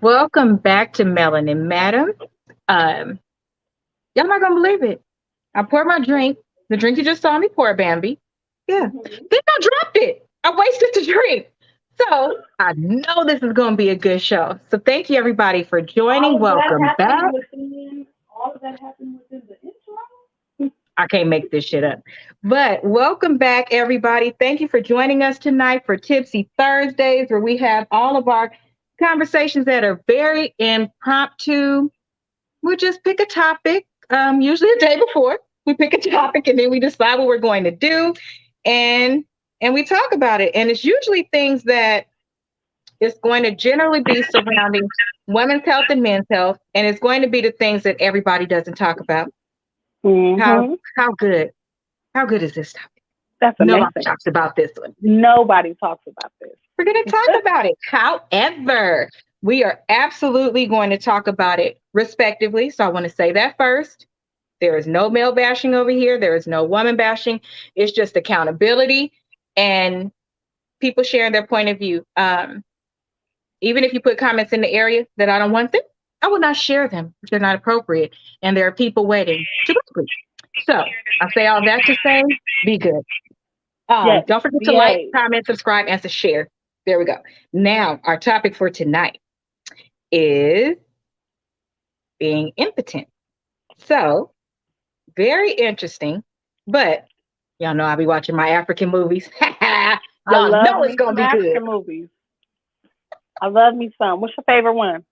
Welcome back to Melanin Madam. Um, y'all not gonna believe it. I poured my drink. The drink you just saw me pour, Baambii. Yeah. Then I dropped it. I wasted the drink. So I know this is gonna be a good show. So thank you everybody for All joining. of that Welcome happened back. within all of that happened within the intro. I can't make this shit up. But welcome back, everybody. Thank you for joining us tonight for Tipsy Thursdays, where we have all of our conversations that are very impromptu. We'll just pick a topic, usually a day before. We pick a topic and then we decide what we're going to do, and and we talk about it. And it's usually things that it's going to generally be surrounding women's health and men's health, and it's going to be the things that everybody doesn't talk about. How Mm-hmm. how good how good is this topic? That's Nobody amazing. talks about this one. Nobody talks about this. We're going to talk about it. However, we are absolutely going to talk about it respectively. So I want to say that first. There is no male bashing over here. There is no woman bashing. It's just accountability and people sharing their point of view. Even if you put comments in the area that I don't want them, I will not share them if they're not appropriate. And there are people waiting to listen. So I say all that to say, be good. Yes, Don't forget to like, behave. comment, subscribe, and to share. There we go. Now, our topic for tonight is being impotent. So, very interesting, but y'all know I'll be watching my African movies. I Y'all love know it's me going some to be good. African movies. I love me some. What's your favorite one?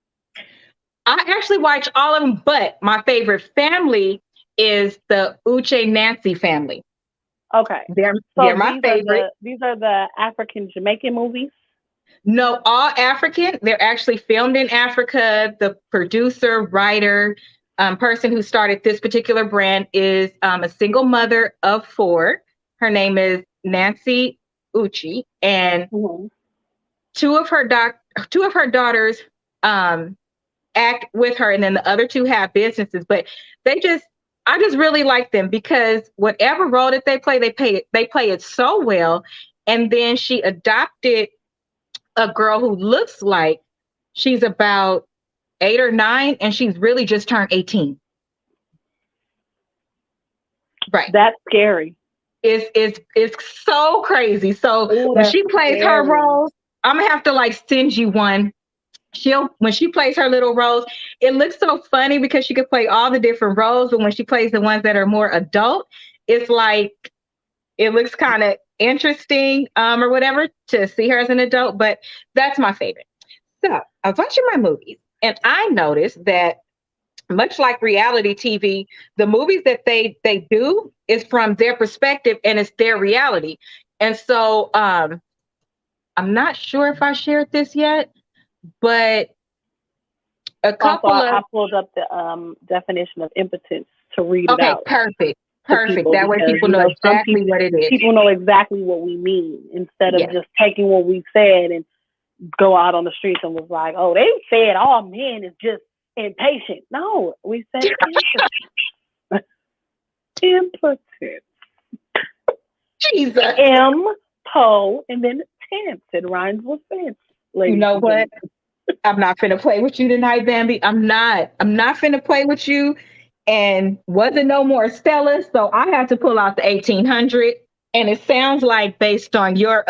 I actually watch all of them, but my favorite family is the Uche Nancy family. Okay. They're So my favorite. these are the African Jamaican movies. No, all African. They're actually filmed in Africa. The producer, writer, person who started this particular brand is a single mother of four. Her name is Nancy Uchi, and Mm-hmm. two of her two of her daughters um, act with her, and then the other two have businesses. But they just, I just really like them because whatever role that they play it so well. And then she adopted a girl who looks like she's about 8 or 9, and she's really just turned 18. Right. That's scary. It's so crazy. So Oh, when that's she plays her scary. roles, I'm gonna have to like send you one. She'll when she plays her little roles, it looks so funny because she could play all the different roles, but when she plays the ones that are more adult, it's like it looks kind of interesting, or whatever, to see her as an adult. But that's my favorite. So I was watching my movies, and I noticed that much like reality TV, the movies that they do is from their perspective and it's their reality. And so I'm not sure if I shared this yet, but a Also, couple I of pulled up the definition of impotence to read it okay, out perfect, to perfect. people That way because people know some exactly what it is. people know exactly what we mean instead of Yes. just taking what we said and go out on the streets and was like, oh, they said all men is just impatient. No, we said impotent. Impotent. Jesus. M-po and then tense. It rhymes with fence, You ladies know and what? gentlemen. I'm not finna play with you tonight, Bambi. I'm not. I'm not finna play with you. And wasn't no more Stella, so I had to pull out the 1800. And it sounds like based on your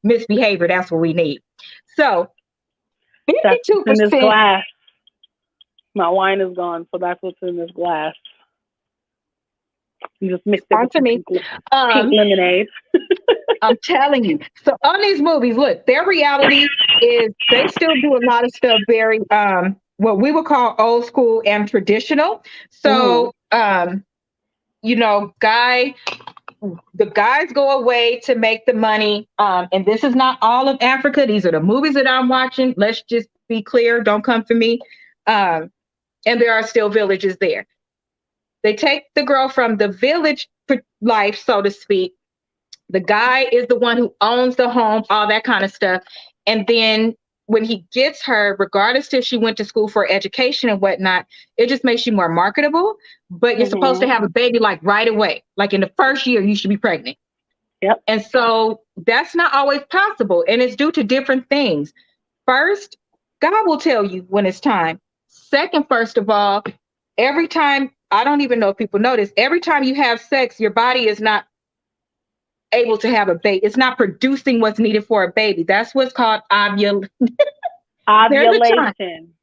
misbehavior, that's what we need. So That's what's in this 52%. glass. My wine is gone, so that's what's in this glass. You just mix it with On to some me. pink Um, lemonade. I'm telling you. So on these movies, look, their reality is they still do a lot of stuff very what we would call old school and traditional. Mm-hmm. So guy the guys go away to make the money. And this is not all of Africa. These are the movies that I'm watching. Let's just be clear. Don't come for me. Um, and there are still villages there. They take the girl from the village life, so to speak. The guy is the one who owns the home, all that kind of stuff. And then when he gets her, regardless if she went to school for education and whatnot, it just makes you more marketable. But you're supposed to Mm-hmm. have a baby like right away. Like in the first year, you should be pregnant. Yep. And so that's not always possible. And it's due to different things. First, God will tell you when it's time. Second, first of all, every time, I don't even know if people notice, every time you have sex, your body is not able to have a baby. It's not producing what's needed for a baby. That's what's called ovulation. There's a time. Ovulation.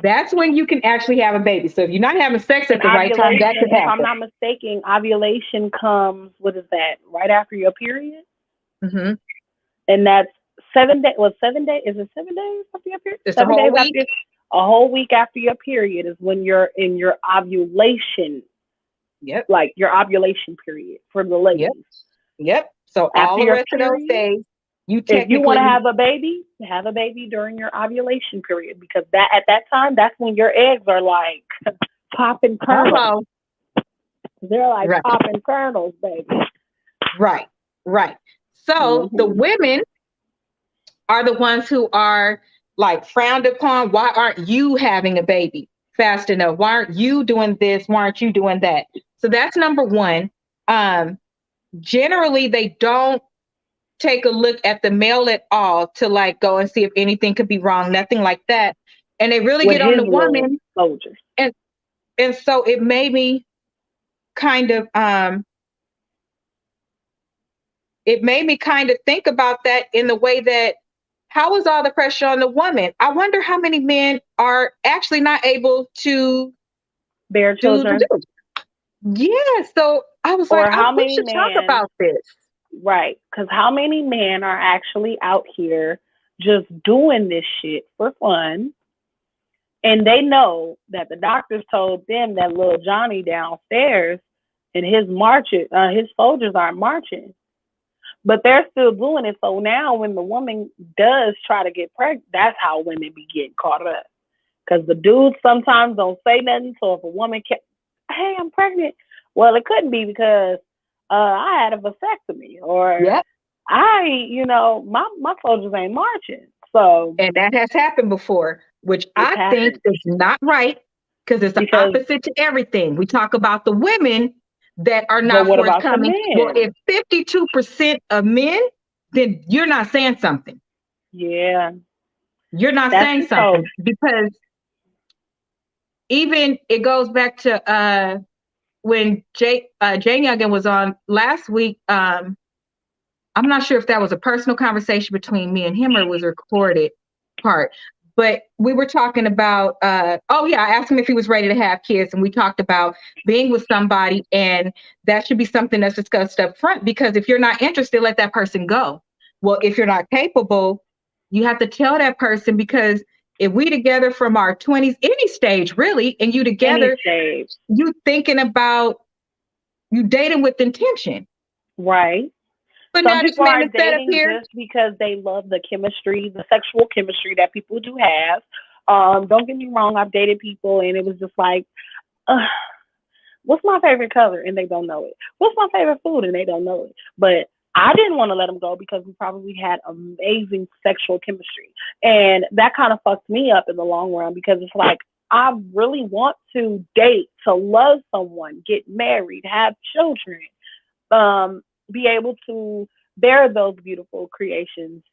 That's when you can actually have a baby. So if you're not having sex at And the right time, that ovulation, could if I'm happen. not mistaken, ovulation comes, what is that? Right after your period? Hmm. And that's 7 days. Well, 7 days. Is it 7 days after your period? It's a Seven whole days week. after a whole week after your period is when you're in your Yep. your ovulation period for the Yep. ladies. Yep. So all After the your rest of those period, days, you if you want to technically, have a baby during your ovulation period because that at that time that's when your eggs are like popping kernels. hello. They're like Right. popping kernels, baby. Right. Right. So the Hmm. women are the ones who are like frowned upon. Why aren't you having a baby fast enough? Why aren't you doing this? Why aren't you doing that? So that's number one. Um, Generally, they don't take a look at the male at all to like go and see if anything could be wrong, nothing like that. And they really With get on his the little woman. soldiers. And and so it made me kind of it made me kind of think about that in the way that how is all the pressure on the woman? I wonder how many men are actually not able to Bear children. do. Yeah. So I was like, Or how we many should talk men, about this. right? Because how many men are actually out here just doing this shit for fun? And they know that the doctors told them that little Johnny downstairs and his soldiers aren't marching, but they're still doing it. So now, when the woman does try to get pregnant, that's how women be getting caught up. Because the dudes sometimes don't say nothing. So if a woman can, hey, I'm pregnant. Well, it couldn't be because I had a vasectomy or Yep. my soldiers ain't marching. So And that has happened before, which it's I think happened is not right because it's the because, opposite to everything. We talk about the women that are but not what about the forthcoming. Well, if men? 52% of men, then you're not saying something. Yeah, You're not that's saying the so something because even it goes back to when Jane Youngin was on last week. I'm not sure if that was a personal conversation between me and him or it was a recorded part. But we were talking about, oh yeah, I asked him if he was ready to have kids, and we talked about being with somebody, and that should be something that's discussed up front. Because if you're not interested, let that person go. Well, if you're not capable, you have to tell that person because if we together from our 20s, any stage really, and you any together, stage, you thinking about you dating with intention. right? But Some now this people man are is set up dating here. just because they love the chemistry, the sexual chemistry that people do have. Don't get me wrong, I've dated people and it was just like, uh, what's my favorite color? And they don't know it. What's my favorite food? And they don't know it. But I didn't want to let them go because we probably had amazing sexual chemistry. And that kind of fucked me up in the long run because it's like, I really want to date, to love someone, get married, have children, be able to bear those beautiful creations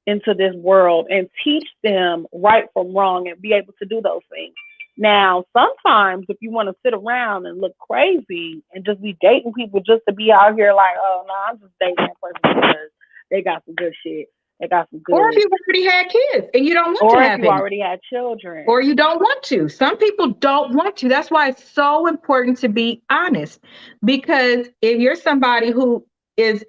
into this world and teach them right from wrong and be able to do those things. Now, sometimes if you want to sit around and look crazy and just be dating people just to be out here like, oh no, I'm just dating that person because they got some good shit. They got some Or if good. you've already had kids and you don't want to Or if have you any, already had children. or you don't want to. Some people don't want to. That's why it's so important to be honest. Because if you're somebody who is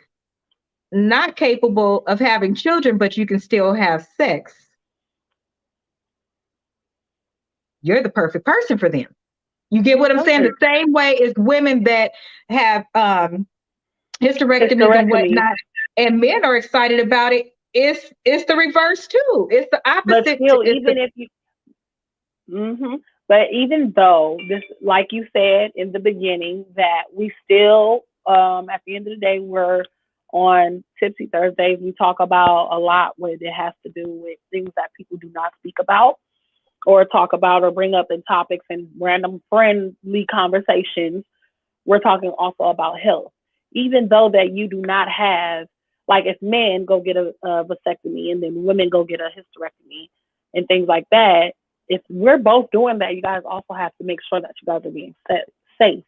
not capable of having children, but you can still have sex, you're the perfect person for them. You get what I'm saying? The Perfect. same way as women that have hysterectomies and Hysterectomy. whatnot, and men are excited about it. It's the reverse too. It's the But opposite. still, It's the even if you But even though this, like you said in the beginning, that we still, at the end of the day, we're on Tipsy Thursdays. We talk about a lot when it has to do with things that people do not speak about or talk about or bring up in topics and random friendly conversations. We're talking also about health. Even though that you do not have, like if men go get a vasectomy and then women go get a hysterectomy, and things like that, if we're both doing that, you guys also have to make sure that you guys are being safe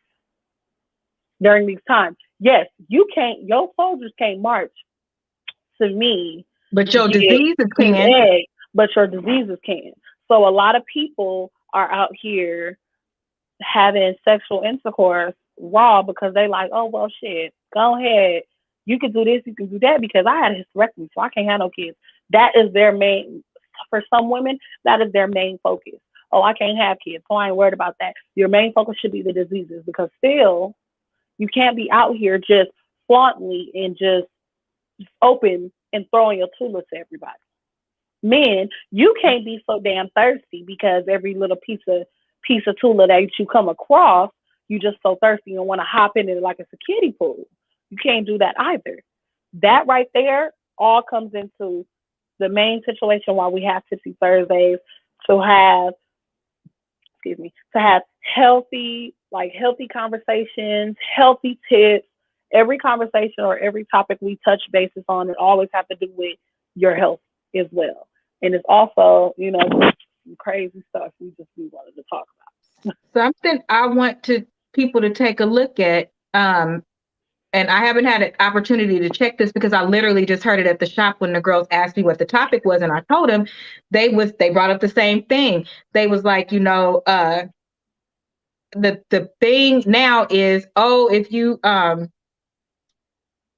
during these times. Yes, you can't, your soldiers can't march to me But to your get diseases two can. eggs, but your diseases can. So a lot of people are out here having sexual intercourse raw because they like, oh well, shit, go ahead, you can do this, you can do that because I had a hysterectomy, so I can't have no kids. That is their main. For some women, that is their main focus. Oh, I can't have kids, so I ain't worried about that. Your main focus should be the diseases because still, you can't be out here just flauntingly and just open and throwing your tulips to everybody. Men, you can't be so damn thirsty because every little piece of tula that you come across, you just so thirsty and want to hop in it like it's a kiddie pool. You can't do that either. That right there all comes into the main situation why we have Tipsy Thursdays to have, to have healthy conversations, healthy tips. Every conversation or every topic we touch bases on, it always have to do with your health as well. And it's also, some crazy stuff we wanted to talk about. Something I want to people to take a look at. And I haven't had an opportunity to check this because I literally just heard it at the shop when the girls asked me what the topic was, and I told them they brought up the same thing. They was like, the thing now is, oh, if you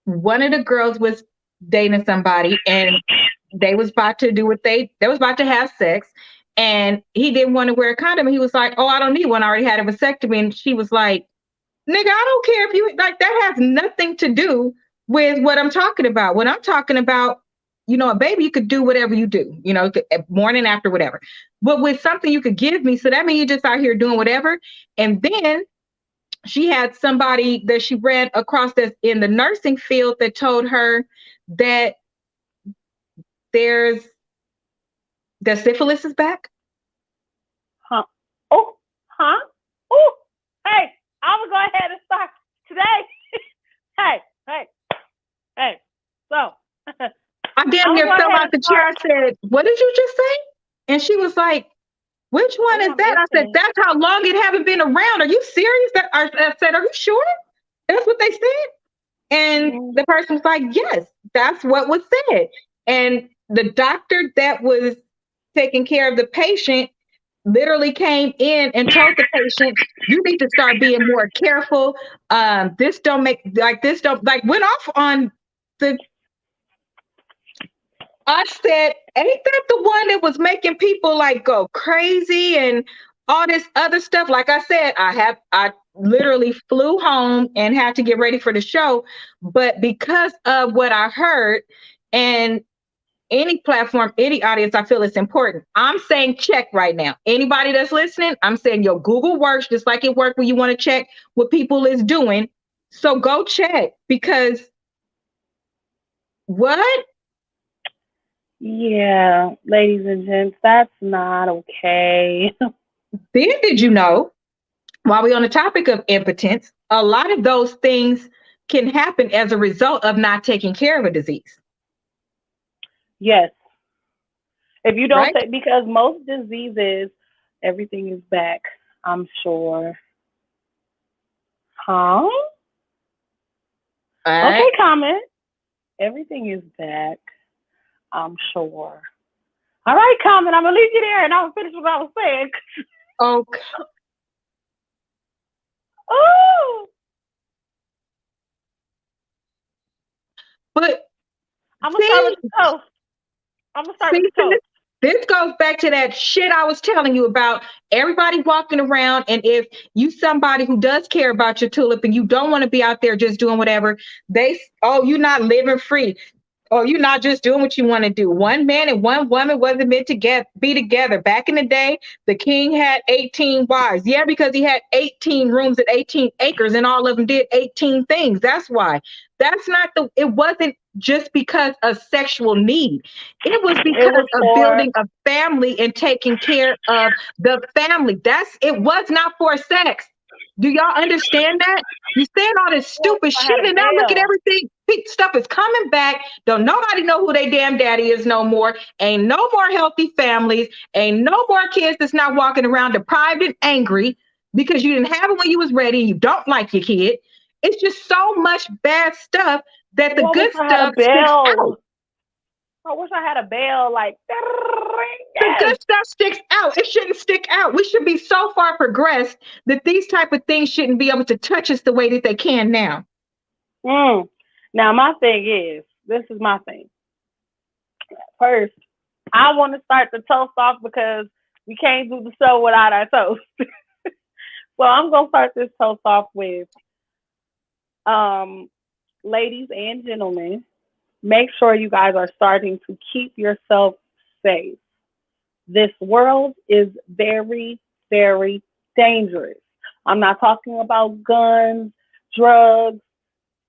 one of the girls was dating somebody and they was about to do what they was about to have sex, and he didn't want to wear a condom. He was like, oh, I don't need one, I already had a vasectomy. And she was like, nigga, I don't care if you like, that has nothing to do with what I'm talking about. What I'm talking about, a baby, you could do whatever you do, morning, after, whatever. But with something you could give me, so that means you're just out here doing whatever. And then she had somebody that she ran across that's in the nursing field that told her that there's the syphilis is back. Huh? Oh, huh? Oh, hey, I'm gonna go ahead and start today. hey, hey. So I damn near fell out the chair. I said, "What did you just say?" And she was like, "Which one is that?" I said, "That's how long it haven't been around. Are you serious?" I said, "Are you sure?" That's what they said. And the person was like, "Yes, that's what was said." And the doctor that was taking care of the patient literally came in and told the patient, "You need to start being more careful. This don't make like this don't like went off on the." I said, "Ain't that the one that was making people like go crazy and all this other stuff?" Like I said, I literally flew home and had to get ready for the show, but because of what I heard, and any platform, any audience, I feel it's important. I'm saying check right now. Anybody that's listening, I'm saying your Google works just like it worked when you want to check what people is doing. So go check, because what? Yeah, ladies and gents, that's not okay. Then did you know, while we're on the topic of impotence, a lot of those things can happen as a result of not taking care of a disease. Yes. If you don't Right? take, because most diseases, everything is back, I'm sure. Huh? All Okay, right. comment. Everything is back, I'm sure. All right, comment. I'm gonna leave you there and I'll finish what I was saying. Okay. Oh, But I'm gonna start with see, the toast. I'm gonna start with see, the toast. this goes back to that shit I was telling you about. Everybody walking around, and if you somebody who does care about your tulip and you don't want to be out there just doing whatever, you're not living free. Or you're not just doing what you want to do. One man and one woman wasn't meant to be together. Back in the day, the king had 18 wives. Yeah, because he had 18 rooms at 18 acres and all of them did 18 things. That's why. It wasn't just because of sexual need. It was It because was of for building a family and taking care of the family. It was not for sex. Do y'all understand that? You saying all this Well, stupid I had shit, a and now look at bell. everything. Stuff is coming back. Don't nobody know who their damn daddy is no more. Ain't no more healthy families. Ain't no more kids that's not walking around deprived and angry because you didn't have it when you was ready. And you don't like your kid. It's just so much bad stuff that the Well, I wish good I had a stuff sticks out. bell. I wish I had a bell like The yes. good stuff sticks out. It shouldn't stick out. We should be so far progressed that these type of things shouldn't be able to touch us the way that they can now. Mm. Now my thing is, this is my thing. First, I want to start the toast off because we can't do the show without our toast. So I'm gonna start this toast off with um, ladies and gentlemen, make sure you guys are starting to keep yourself safe. This world is very, very dangerous. I'm not talking about guns, drugs,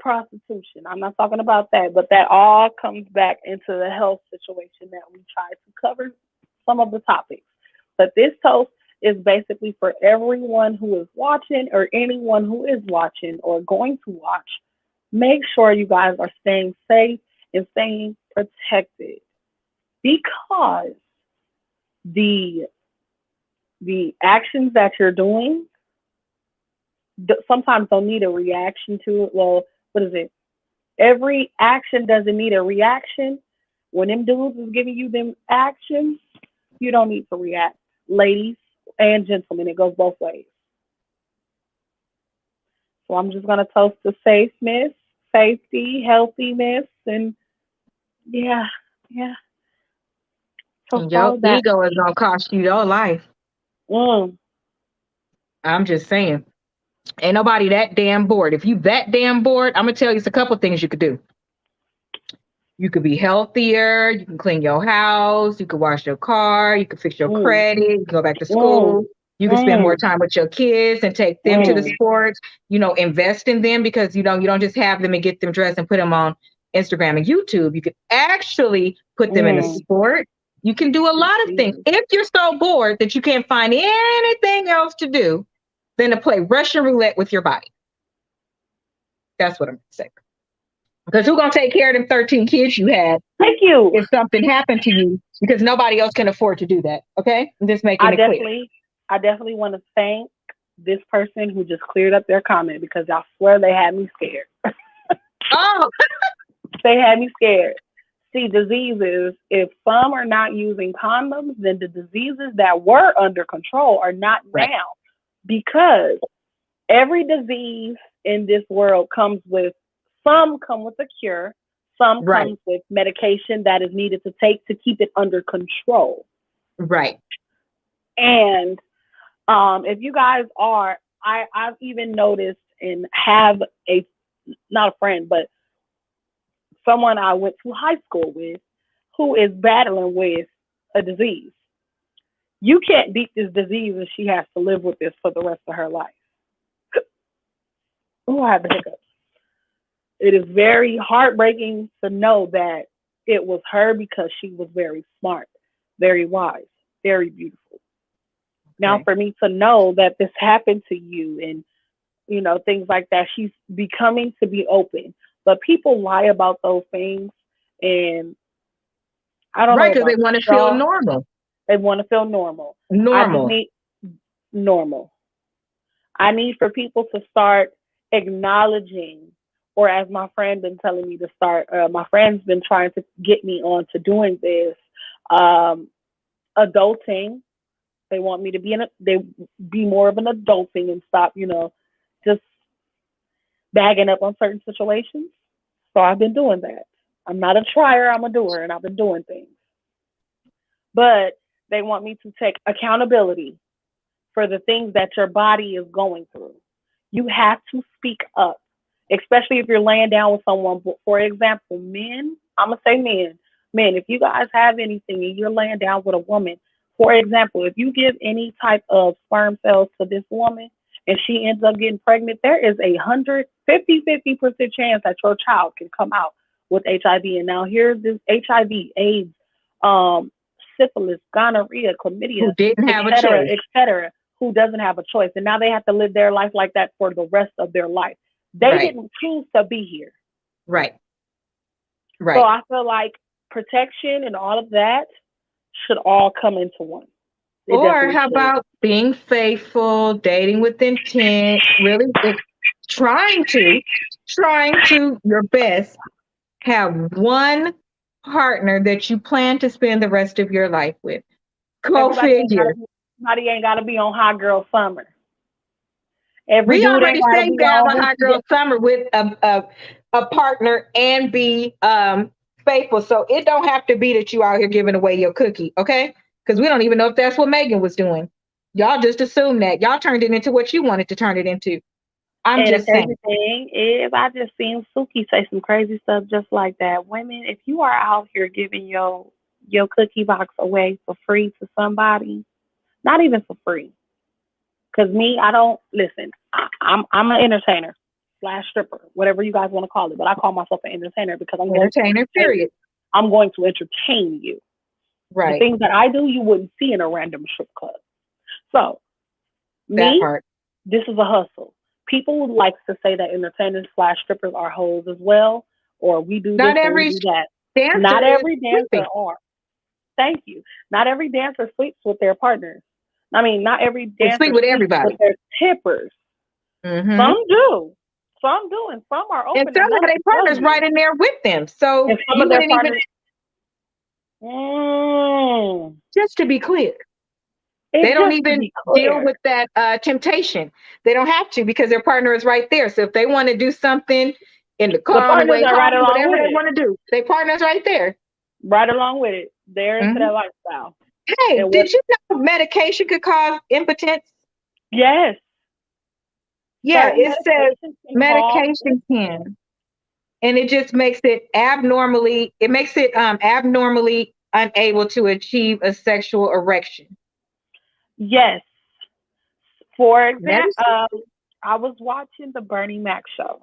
prostitution. I'm not talking about that, but that all comes back into the health situation that we try to cover some of the topics. But this toast is basically for everyone who is watching or anyone who is watching or going to watch. Make sure you guys are staying safe and staying protected because the the actions that you're doing sometimes don't need a reaction to it. Well, what is it? Every action doesn't need a reaction. When them dudes is giving you them actions, you don't need to react. Ladies and gentlemen, it goes both ways. So I'm just gonna toast to safeness, safety, healthiness, and yeah, yeah, toast And to your all of that. ego is gonna cost you your life. Mm, I'm just saying. Ain't nobody that damn bored. If you that damn bored, I'm gonna tell you it's a couple things you could do. You could be healthier, you can clean your house, you could wash your car, you could fix your mm, credit, you can go back to mm, school, you can spend more mm, time with your kids and take them to the mm, sports, invest in them because you don't just have them and get them dressed and put them on Instagram and YouTube. You could actually put them in a mm. sport. You can do a lot of things. Jesus. If you're so bored that you can't find anything else to do than to play Russian roulette with your body. That's what I'm saying. Because who's gonna take care of them 13 kids you had Thank you. if something happened to you? Because nobody else can afford to do that. Okay, I'm just I making it clear. definitely, I definitely want to thank this person who just cleared up their comment because I swear they had me scared. Oh, They had me scared. See, diseases, if some are not using condoms, then the diseases that were under control are not right, now because every disease in this world comes with some come with a cure, some right, comes with medication that is needed to take to keep it under control. right. And if you guys are, I've even noticed and have a not a friend, but someone I went to high school with who is battling with a disease. You can't beat this disease and she has to live with this for the rest of her life. Oh, I have the hiccups. It is very heartbreaking to know that it was her because she was very smart, very wise, very beautiful. Now, Okay. for me to know that this happened to you and things like that, she's becoming to be open. But people lie about those things, and I don't Right, know because they about want to feel y'all. normal. They want to feel normal. I just Normal. need normal. I need for people to start acknowledging, or as my friend been telling me to start. My friend's been trying to get me on to doing this. Um, Adulting. They want me to they be more of an adulting and stop, just bagging up on certain situations. So I've been doing that. I'm not a trier, I'm a doer, and I've been doing things. But they want me to take accountability for the things that your body is going through. You have to speak up, especially if you're laying down with someone. For example, men, I'm going to say men, if you guys have anything and you're laying down with a woman, for example, if you give any type of sperm cells to this woman and she ends up getting pregnant, there is 50% chance that your child can come out with HIV. And now here's this HIV, AIDS, um, syphilis, gonorrhea, chlamydia, Who didn't et have a cetera, choice. et cetera. who doesn't have a choice. And now they have to live their life like that for the rest of their life. They Right. didn't choose to be here. Right. So Right. I feel like protection and all of that should all come into one. It Or definitely how should. about being faithful, dating with intent, really trying to, trying to your best have one partner that you plan to spend the rest of your life with. Go figure. Everybody ain't gotta be on hot girl summer. Every We dude ain't already gotta say be you can have on a hot hoochie. girl summer with a partner and be faithful. So it don't have to be that you out here giving away your cookie, okay? Because we don't even know if that's what Megan was doing. Y'all just assume that. Y'all turned it into what you wanted to turn it into. I'm And the just saying. crazy thing is, I just seen Suki say some crazy stuff just like that. Women, if you are out here giving your cookie box away for free to somebody, not even for free, because me, I don't listen. I'm an entertainer slash stripper, whatever you guys want to call it, but I call myself an entertainer because I'm going to Entertainer, entertain you. period. I'm going to entertain you. The Right. things that I do, you wouldn't see in a random strip club. So That me, part. this is a hustle. People would like to say that entertainers slash strippers are hoes as well, or we do this Not or we every do that. dancer Not is every dancer sleeping. are. Thank you. Not every dancer sleeps with their partners. I mean, not every They sleep dancer with sleeps with everybody. their tippers. Hmm. Some do. Some do, and some are And open some enough of their to tell partners you. right in there with them. And So some you of their wouldn't even, partners, mm, just to be clear, it they don't just to even be deal clear, with that temptation. They don't have to because their partner is right there. So if they want to do something in the the car on the partners way are home, right along whatever with they it. want to do, their partner's right there. Right along with it. They're into Hmm. that lifestyle. Hey, And what? did you know medication could cause impotence? Yes, Yeah, certain it says medications can cause. medication can, and it just makes it abnormally. It makes it abnormally unable to achieve a sexual erection. Yes. For example, Medicine? I was watching the Bernie Mac show.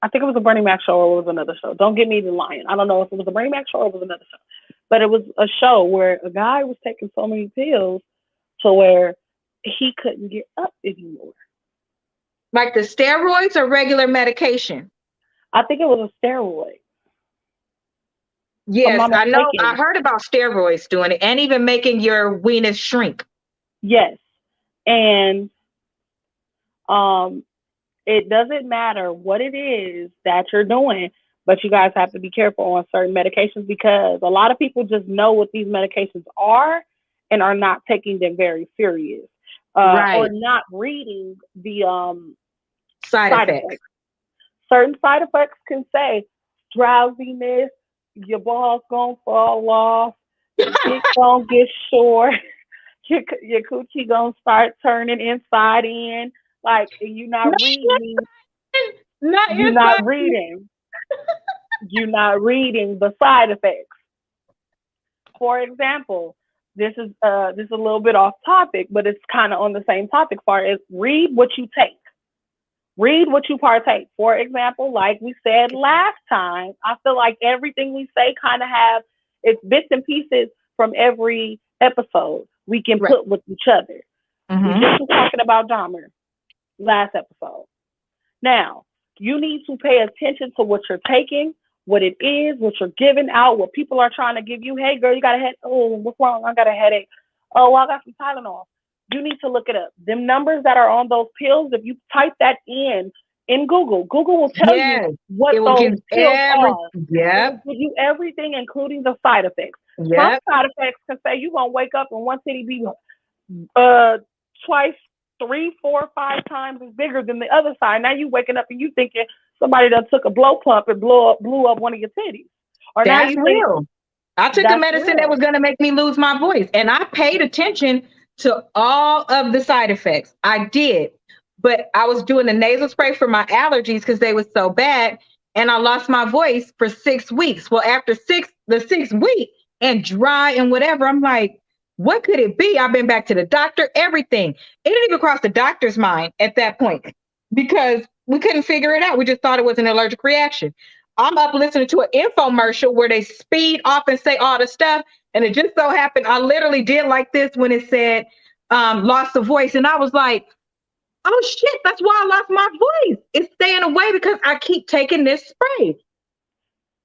I think it was a Bernie Mac show or it was another show. Don't get me the lying. I don't know if it was a Bernie Mac show or it was another show. But it was a show where a guy was taking so many pills to where he couldn't get up anymore. Like the steroids or regular medication? I think it was a steroid, if I'm Yes, not I know. I mistaken. heard about steroids doing it and even making your weenus shrink. Yes. And um it doesn't matter what it is that you're doing, but you guys have to be careful on certain medications because a lot of people just know what these medications are and are not taking them very serious, or Right. not reading the Side side effects. effects. Certain side effects can say drowsiness, your balls gonna fall off, your dick gonna get short, your coochie gonna start turning inside in. Like you're Not not reading, inside. Not you're not inside. reading, you're not reading the side effects. For example, this is a little bit off topic, but it's kind of on the same topic. Far as read what you take, read what you partake. For example, like we said last time, I feel like everything we say kind of have it's bits and pieces from every episode we can Right. put with each other. We Hmm. just were talking about Dahmer last episode. Now, you need to pay attention to what you're taking, what it is, what you're giving out, what people are trying to give you. Hey, girl, you got a head. Oh, what's wrong? I got a headache. Oh, well, I got some Tylenol. You need to look it up. Them numbers that are on those pills, if you type that in Google, Google will tell you Yes. what It will those give pills every. are. It will Yep. give you everything, including the side effects. Some Yep. side effects can say you're gonna wake up and one titty be uh twice, three, four, five times as bigger than the other side. Now you waking up and you thinking somebody done took a blow pump and blew up one of your titties. Or now That's you think real. I took a that's medicine that real. was going to make me lose my voice, and I paid attention to all of the side effects. I did, but I was doing the nasal spray for my allergies because they were so bad, and I lost my voice for 6 weeks. Well, after the 6 week and dry and whatever, I'm like, what could it be? I've been back to the doctor, everything. It didn't even cross the doctor's mind at that point because we couldn't figure it out. We just thought it was an allergic reaction. I'm up listening to an infomercial where they speed off and say all the stuff. And it just so happened I literally did like this when it said, lost the voice. And I was like, oh shit, that's why I lost my voice. It's staying away because I keep taking this spray.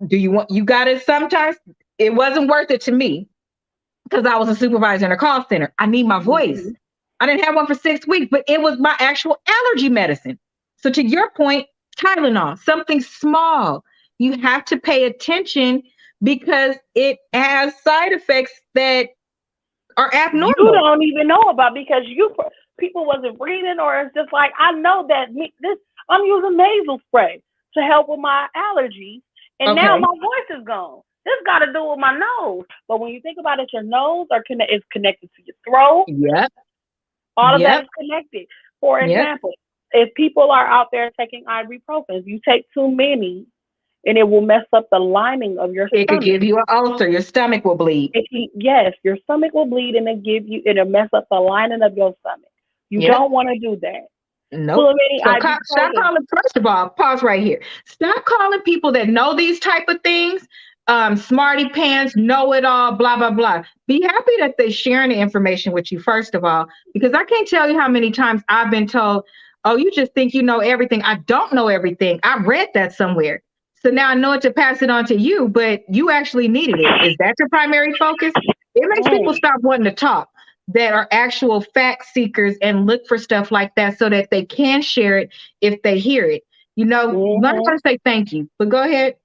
Do you want, you got it sometimes? It wasn't worth it to me because I was a supervisor in a call center. I need my voice. Mm-hmm. I didn't have one for 6 weeks, but it was my actual allergy medicine. So to your point, Tylenol, something small. You have to pay attention because it has side effects that are You abnormal. don't even know about because you people wasn't reading, or it's just like I know that this I'm using nasal spray to help with my allergies, and now Okay. my voice is gone. This got to do with my nose. But when you think about it, your nose is connected to your throat. Yep. All of that Yep. is connected. For Yep. example, if people are out there taking ibuprofen, you take too many, and it will mess up the lining of your It could stomach. give you an ulcer. Your stomach will bleed. Yes, your stomach will bleed and it'll mess up the lining of your stomach. You Yep. don't want to do that. Too Nope. many So stop ibuprofen. calling. First of all, pause right here. Stop calling people that know these type of things, smarty pants, know it all, blah blah blah. Be happy that they're sharing the information with you. First of all, because I can't tell you how many times I've been told, "Oh, you just think you know everything." I don't know everything. I read that somewhere, so now I know it to pass it on to you. But you actually needed it. Is that your primary focus? It makes people Mm, stop wanting to talk that are actual fact seekers and look for stuff like that so that they can share it if they hear it. You know, learn how hmm to say thank you. But go ahead.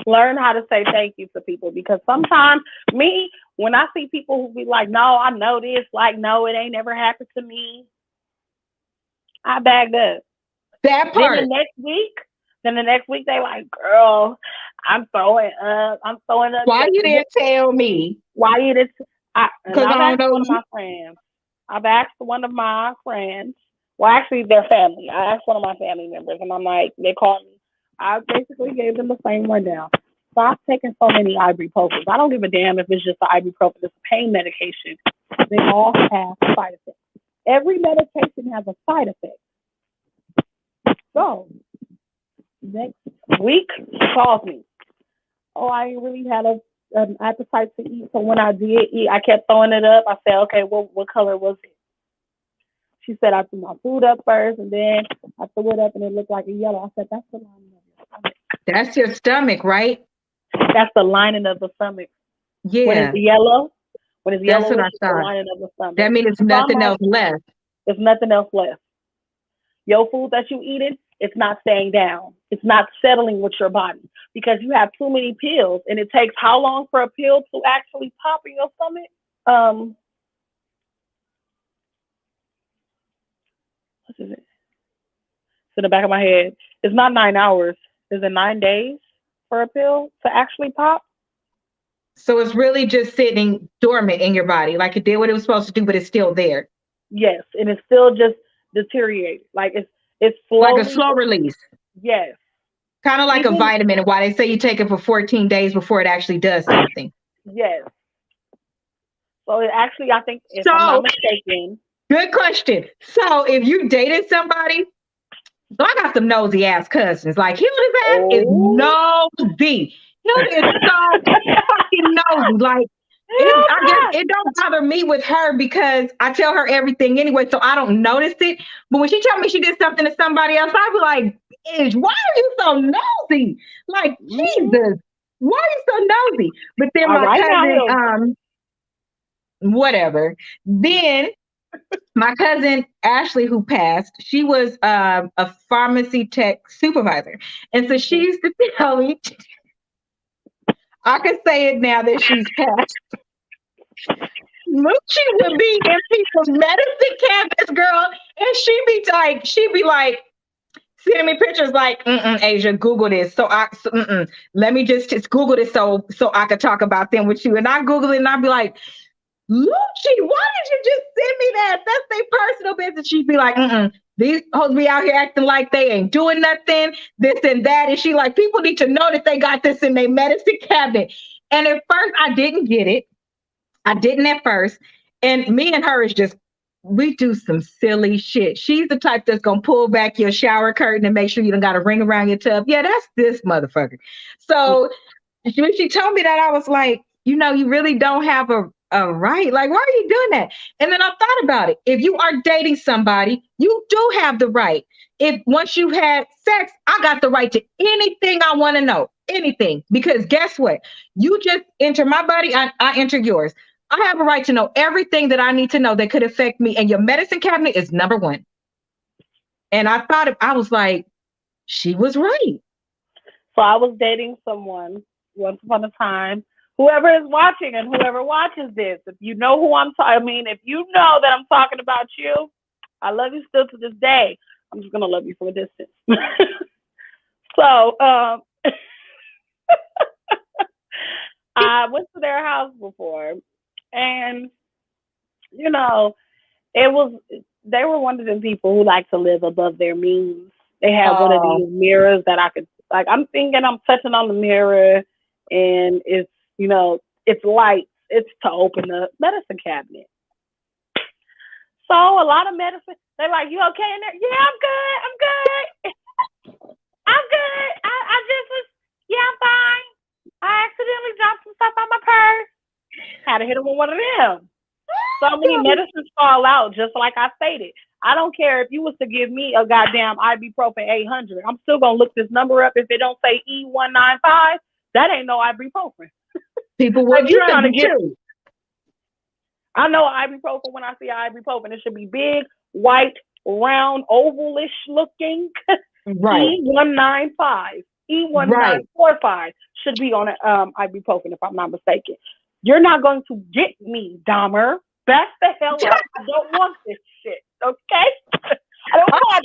Learn how to say thank you to people because sometimes when I see people who be like, "No, I know this," like, "No, it ain't never happened to me," I bagged up. That Then the part. next week, they like, "Girl, I'm throwing up. I'm throwing up." Why you didn't tell me? Why it is? And Because I I've don't asked know one of you. my friends. I've asked one of my friends. Well, actually, their family. I asked one of my family members, and I'm like, they called me. I basically gave them the same rundown. Stop taking so many ibuprofen. I don't give a damn if it's just the ibuprofen. It's a pain medication. They all have side effects. Every medication has a side effect. So next week, she calls me. Oh, I ain't really had an appetite to eat. So when I did eat, I kept throwing it up. I said, okay, what color was it? She said I threw my food up first, and then I threw it up, and it looked like a yellow. I said, that's the lining of your stomach. That's your stomach, right? That's the lining of the stomach. When it's Yeah. yellow, when it's That's what yellowish, I it's the thought. lining of the stomach. That means it's So I'm nothing like, else left. there's nothing else left. Your food that you eating, it's not staying down. It's not settling with your body because you have too many pills, and it takes how long for a pill to actually pop in your stomach? Um, what is it? It's in the back of my head. It's not 9 hours. Is it 9 days for a pill to actually pop? So it's really just sitting dormant in your body, like it did what it was supposed to do, but it's still there. Yes, and it's still just deteriorating. Like it's Like a slowly. slow release. Yes, Kind of like a even vitamin, and why they say you take it for 14 days before it actually does something. yes. So it actually, I think, if I'm not So, mistaken, good question. So, if you dated somebody, so I got some nosy ass cousins. Like Hilda's ass is oh, nosy. Hilda is so fucking nosy. Like I guess Hilda, it don't bother me with her because I tell her everything anyway, so I don't notice it. But when she tell me she did something to somebody else, I be like, "Bitch, why are you so nosy? Like mm-hmm. Jesus, why are you so nosy?" But then All my right now, cousin, Hilda. whatever. Then my cousin Ashley, who passed, she was a pharmacy tech supervisor, and so she used to tell me, I can say it now that she's passed. Moochie would be in people's medicine cabinets, girl, and she'd be like sending me pictures like, Asia, Google this. Let me just Google this so I could talk about them with you. And I Google it and I'd be like, Lucci, why did you just send me that? That's their personal business. She'd be like, these hoes be out here acting like they ain't doing nothing, this and that. And she like, people need to know that they got this in their medicine cabinet. And at first I didn't get it. I didn't at first. And me and her is just, we do some silly shit. She's the type that's gonna pull back your shower curtain and make sure you don't got a ring around your tub. Yeah, that's this motherfucker. So when she told me that, I was like, you really don't have all right. Like, why are you doing that? And then I thought about it. If you are dating somebody, you do have the right. If once you've had sex, I got the right to anything I want to know. Anything. Because guess what? You just enter my body, I enter yours. I have a right to know everything that I need to know that could affect me. And your medicine cabinet is number one. And I was like, she was right. So I was dating someone once upon a time. Whoever is watching and whoever watches this, if you know who I mean, if you know that I'm talking about you, I love you still to this day. I'm just gonna love you from a distance. So I went to their house before, and you know, it was they were one of them people who like to live above their means. They had one of Oh, these mirrors that I could like. I'm thinking I'm touching on the mirror, and it's light. It's to open the medicine cabinet. So a lot of medicine. They're like, "You okay in there?" Yeah, I'm good. I'm good. I'm good. I just was. Yeah, I'm fine. I accidentally dropped some stuff on my purse. Had to hit him with one of them. So many medicines fall out, just like I stated. I don't care if you was to give me a goddamn ibuprofen 800. I'm still gonna look this number up. If it don't say E195, that ain't no ibuprofen. people Like will you trip trying to you get, too. I know ibuprofen when I see ibuprofen. It should be big, white, round, ovalish looking. Right, E195, right. E1945 should be on ibuprofen if I'm not mistaken. You're not going to get me, Dahmer. Back the hell up. I don't want this shit. Okay? I don't I want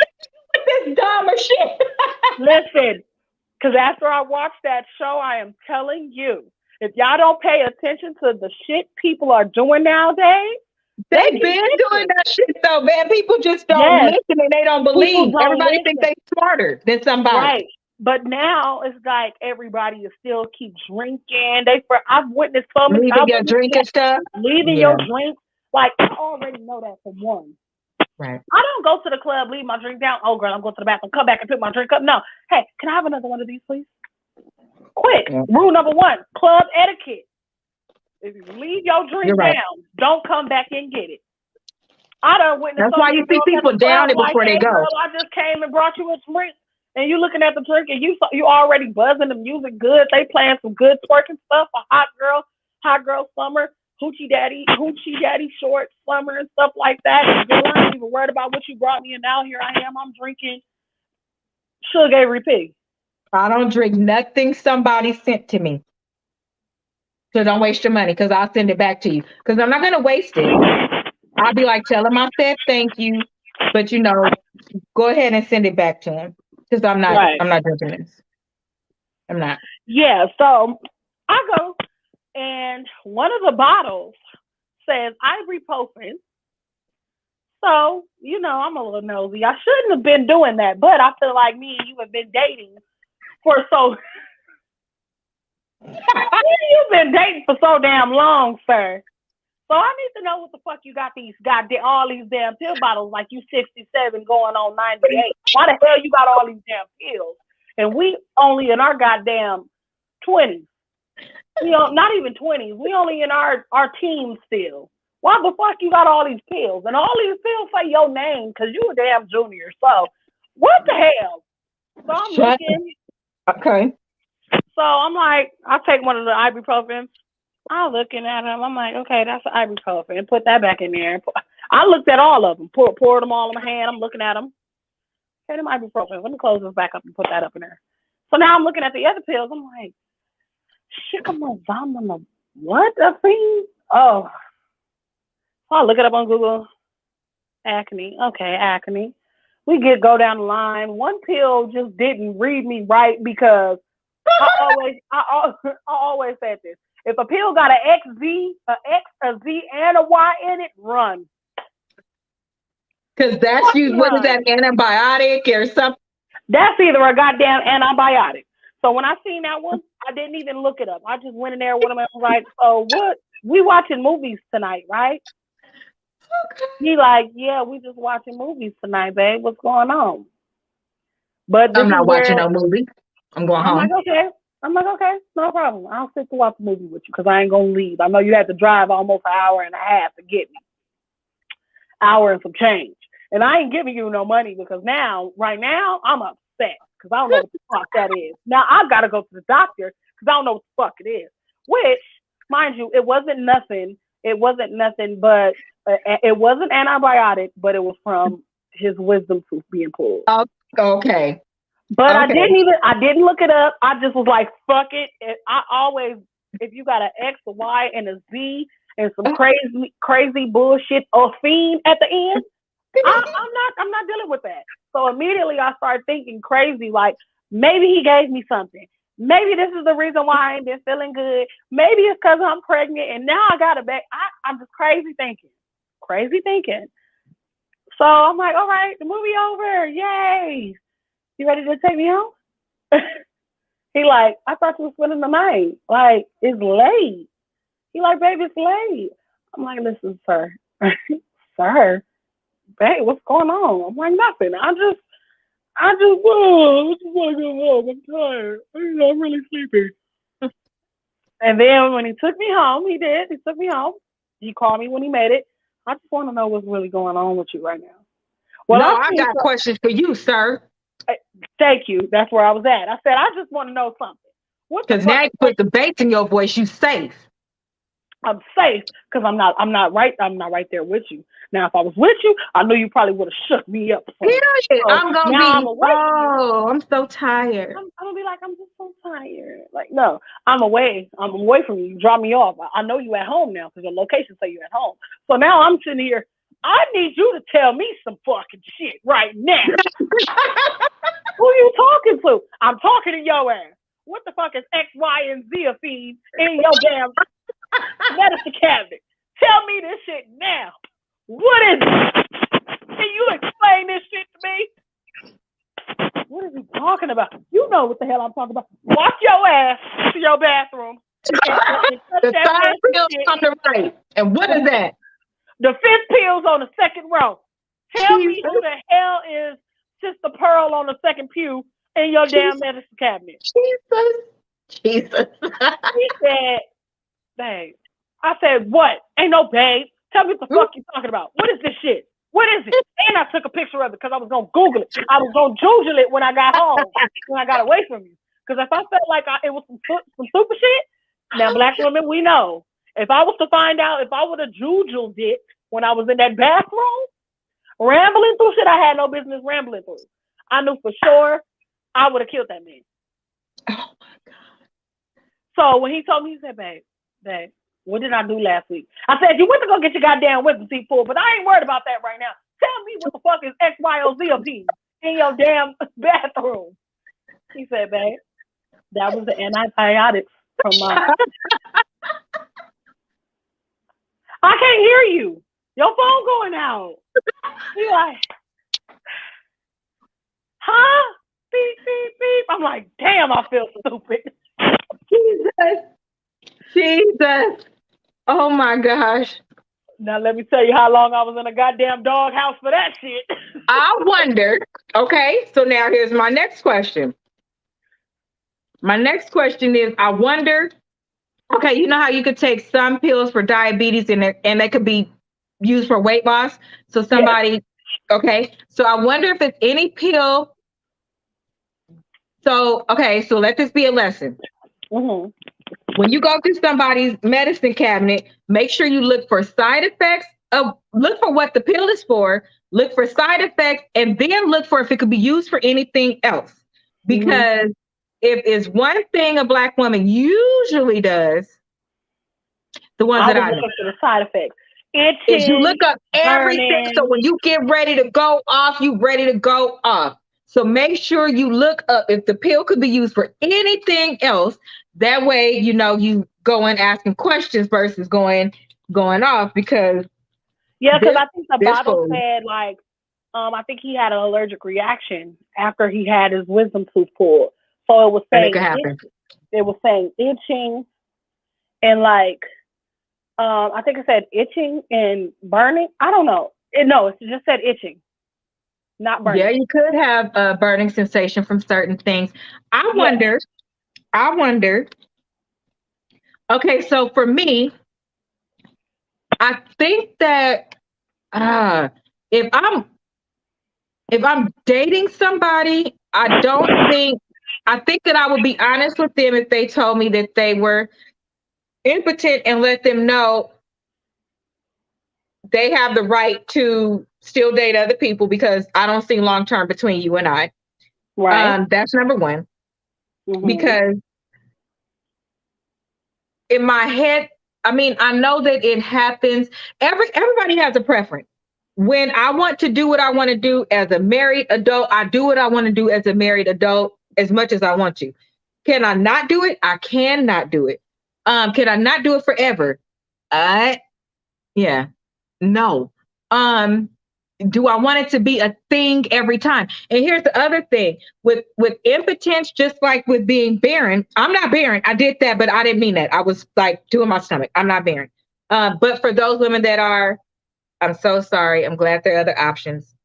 this dumb shit. Listen, because after I watched that show, I am telling you, if y'all don't pay attention to the shit people are doing nowadays, they They've can been get doing you. that shit though, man. People just don't Yes, listen and they don't people believe. don't Everybody think listen. they smarter than somebody. Right. But now it's like everybody is still keep drinking. I've witnessed so many. I Leaving your witnessed drink that and stuff. leaving your Yeah, drink. Like I already know that for one. right. I don't go to the club, leave my drink down. Oh, girl, I'm going to the bathroom. Come back and pick my drink up. No. Hey, can I have another one of these, please? Quick. Yeah, Rule number one: club etiquette. If you leave your you're drink right. down, don't come back and get it. I done witnessed That's so why many you see girls at the people down club it like, before they "Hey, go. girl, I just came and brought you a drink," and you looking at the drink and you already buzzing. The music good. They playing some good twerking stuff for hot girl summer, hoochie daddy short summer and stuff like that. And girl, I ain't even worried about what you brought me, and now here I am. I'm drinking sugar every pig. I don't drink nothing somebody sent to me. So don't waste your money because I'll send it back to you. Because I'm not gonna waste it. I'll be like, tell him I said thank you, but go ahead and send it back to him. Because Right. I'm not drinking this. I'm not. Yeah. So I go, and one of the bottles says ibuprofen. So, I'm a little nosy. I shouldn't have been doing that, but I feel like me and you have been dating for so you've been dating for so damn long, sir. So I need to know what the fuck you got all these damn pill bottles like you 67 going on 98. Why the hell you got all these damn pills? And we only in our goddamn 20s. Not even 20s. We only in our teens still. Why the fuck you got all these pills? And all these pills say your name because you a damn junior. So what the hell? So I'm Shut. looking. Okay. So I'm like, I take one of the ibuprofen. I'm looking at them. I'm like, okay, that's an ibuprofen. Put that back in there. I looked at all of them. Poured them all in my hand. I'm looking at them. Okay, them ibuprofen. Let me close this back up and put that up in there. So now I'm looking at the other pills. I'm like, shikamazombama. What a thing? Oh, I'll look it up on Google. Acne. Okay, acne. We go down the line. One pill just didn't read me right because I always said this. If a pill got an XZ, a X, a Z, and a Y in it, run. Because that's you. What is that Run. antibiotic or something? That's either a goddamn antibiotic. So when I seen that one, I didn't even look it up. I just went in there with him and was like, "So what? We watching movies tonight, right?" He like, "Yeah, we just watching movies tonight, babe. What's going on?" But this I'm is not watching where no movie. I'm going I'm like, home. "Okay." I'm like, okay, no problem. I'll sit to watch the movie with you because I ain't gonna leave. I know you had to drive almost an hour and a half to get me, hour and some change, and I ain't giving you no money because right now, I'm upset because I don't know what the fuck that is. Now I've got to go to the doctor because I don't know what the fuck it is. Which, mind you, it wasn't nothing. It wasn't nothing, but it was an antibiotic, but it was from his wisdom tooth being pulled. Oh, okay. But Okay. I didn't look it up. I just was like, fuck it. I always, if you got an X, a Y, and a Z, and some crazy bullshit or fiend at the end, I'm not dealing with that. So immediately I started thinking crazy, like maybe he gave me something. Maybe this is the reason why I ain't been feeling good. Maybe it's because I'm pregnant and now I got a back. I'm just crazy thinking. So I'm like, all right, the movie over. Yay. You ready to take me home? He like, I thought you was spending the night. Like, it's late. He like, baby, it's late. I'm like, listen, sir. Sir, babe, what's going on? I'm like, nothing. I just want to go home. I'm tired. I'm really sleepy. And then when he took me home, he did. He took me home. He called me when he made it. I just want to know what's really going on with you right now. Well, no, I got questions for you, sir. Thank you. That's where I was at. I said, I just want to know something. Because now you put the bass in your voice, you safe. I'm safe because I'm not right there with you. Now, if I was with you, I know you probably would have shook me up. Period. So I'm gonna now be. I'm so tired. I'm gonna be like, I'm just so tired. Like, no, I'm away. I'm away from you. You drop me off. I know you at home now because your location say you at home. So now I'm sitting here. I need you to tell me some fucking shit right now. Who you talking to? I'm talking to your ass. What the fuck is X, Y, and Z feed in your damn medicine cabinet? Tell me this shit now. What is it? Can you explain this shit to me? What is he talking about? You know what the hell I'm talking about. Walk your ass to your bathroom. The third pill on the right. And what is that? The fifth pill's on the second row. Tell me who the hell is Sister Pearl on the second pew in your damn medicine cabinet. Jesus. He said, babe. I said, what? Ain't no babe. Tell me what the fuck you talking about. What is this shit? What is it? And I took a picture of it because I was going to Google it. I was going to Google it when I got home, when I got away from you. Because if I felt like it was some super shit, now black women, we know. If I was to find out, if I would have jujuled it when I was in that bathroom, rambling through shit I had no business rambling through, I knew for sure I would have killed that man. Oh my God. So when he told me, he said, babe, what did I do last week? I said, you went to go get your goddamn wisdom teeth pulled, but I ain't worried about that right now. Tell me what the fuck is X, Y, O, Z in your damn bathroom. He said, babe, that was the antibiotics from my... I can't hear you. Your phone going out. He like, huh? Beep, beep, beep. I'm like, damn, I feel stupid. Jesus. Oh my gosh. Now let me tell you how long I was in a goddamn doghouse for that shit. I wondered. Okay, so now here's my next question. My next question is, I wonder, okay, you know how you could take some pills for diabetes and they could be used for weight loss? So somebody, okay, so I wonder if it's any pill. So, okay, so let this be a lesson. Mm-hmm. When you go through somebody's medicine cabinet, make sure you look for side effects. Look for what the pill is for, look for side effects, and then look for if it could be used for anything else. Because if it's one thing a Black woman usually does, the ones that I know, for the side effects. Is you look up everything. So when you get ready to go off, you ready to go off. So make sure you look up if the pill could be used for anything else. That way, you know, you go in asking questions versus going off because because I think the bottle said like I think he had an allergic reaction after he had his wisdom tooth pulled. So it was saying it was saying itching and like I think it said itching and burning. I don't know. No, it just said itching, not burning. Yeah, you could have a burning sensation from certain things. I wonder I wonder. Okay, so for me, I think that uh, if I'm dating somebody, I think that I would be honest with them if they told me that they were impotent and let them know they have the right to still date other people because I don't see long term between you and I. Right. That's number one. Mm-hmm. Because in my head, I mean, I know that it happens. Everybody has a preference. When I want to do what I want to do as a married adult, I do what I want to do as a married adult as much as I want to. Can I not do it? I cannot do it. Can I not do it forever? Uh yeah. No. Um, do I want it to be a thing every time? And here's the other thing with impotence, just like with being barren. I'm not barren. I did that, but I didn't mean that. I was like doing my stomach. I'm not barren. But for those women that are, I'm so sorry. I'm glad there are other options.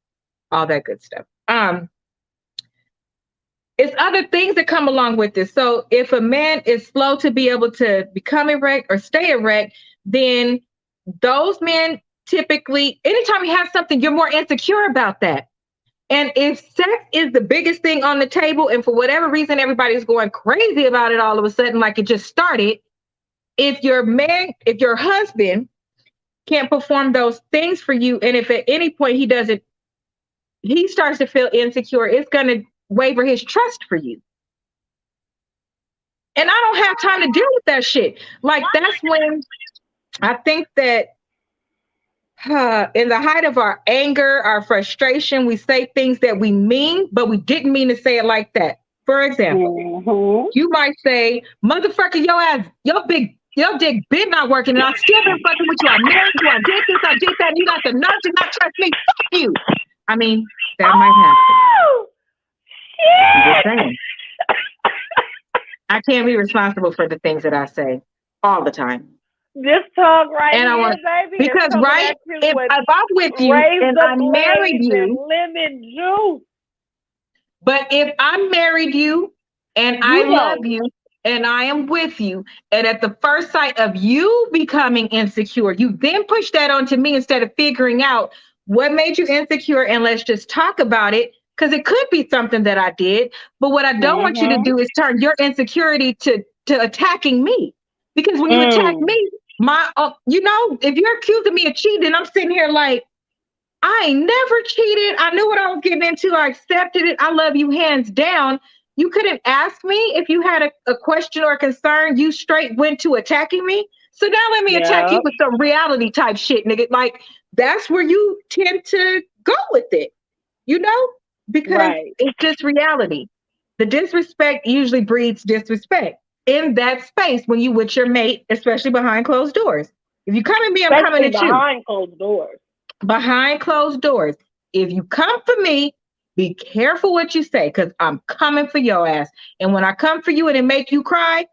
All that good stuff. It's other things that come along with this. So if a man is slow to be able to become erect or stay erect, then those men typically, anytime he has something, you're more insecure about that. And if sex is the biggest thing on the table, and for whatever reason everybody's going crazy about it all of a sudden, like it just started, if your husband can't perform those things for you, and if at any point he starts to feel insecure, it's gonna waver his trust for you. And I don't have time to deal with that shit. Like that's when I think that in the height of our anger, our frustration, we say things that we mean, but we didn't mean to say it like that. For example, Mm-hmm. you might say, "Motherfucker, your ass, your dick been not working, and I still been fucking with you. I married you. I did this. I did that. And you got the nerve to not trust me. Fuck you." I mean, that might happen. Oh, I'm just shit! saying. I can't be responsible for the things that I say all the time. This talk right And I here, want baby, is because coming right, at you if with I'm with you raise and the I married blades and you, lemon juice. but if I married you and I You love know. you and I am with you, and at the first sight of you becoming insecure, you then push that onto me instead of figuring out what made you insecure and let's just talk about it. Because it could be something that I did. But what I don't want you to Mm-hmm. do is turn your insecurity to attacking me. Because when you attack Mm. me, if you're accusing me of cheating, I'm sitting here like, I ain't never cheated. I knew what I was getting into. I accepted it. I love you hands down. You couldn't ask me if you had a question or a concern. You straight went to attacking me. So now let me attack you Yep. with some reality type shit, nigga. Like that's where you tend to go with it, you know? Because Right. it's just reality. The disrespect usually breeds disrespect in that space when you with your mate, especially behind closed doors. If you come at me, I'm coming Especially at you behind closed doors. behind closed doors. If you come for me, be careful what you say because I'm coming for your ass. And when I come for you and it make you cry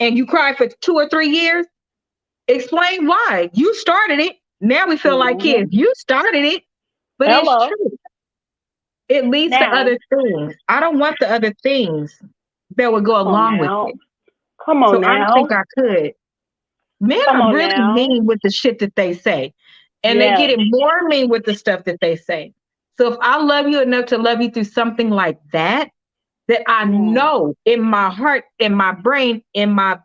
and you cry for 2 or 3 years, explain why. You started it. Now we feel like Mm-hmm. kids. You started it, but it's Hello. true. It leads to Now, other things. I don't want the other things that would go come on along with now. it. Come So on I don't now. think I could. Men Come are on really now. mean with the shit that they say. And they get Yes. it more mean with the stuff that they say. So if I love you enough to love you through something like that, that I Mm. know in my heart, in my brain, in my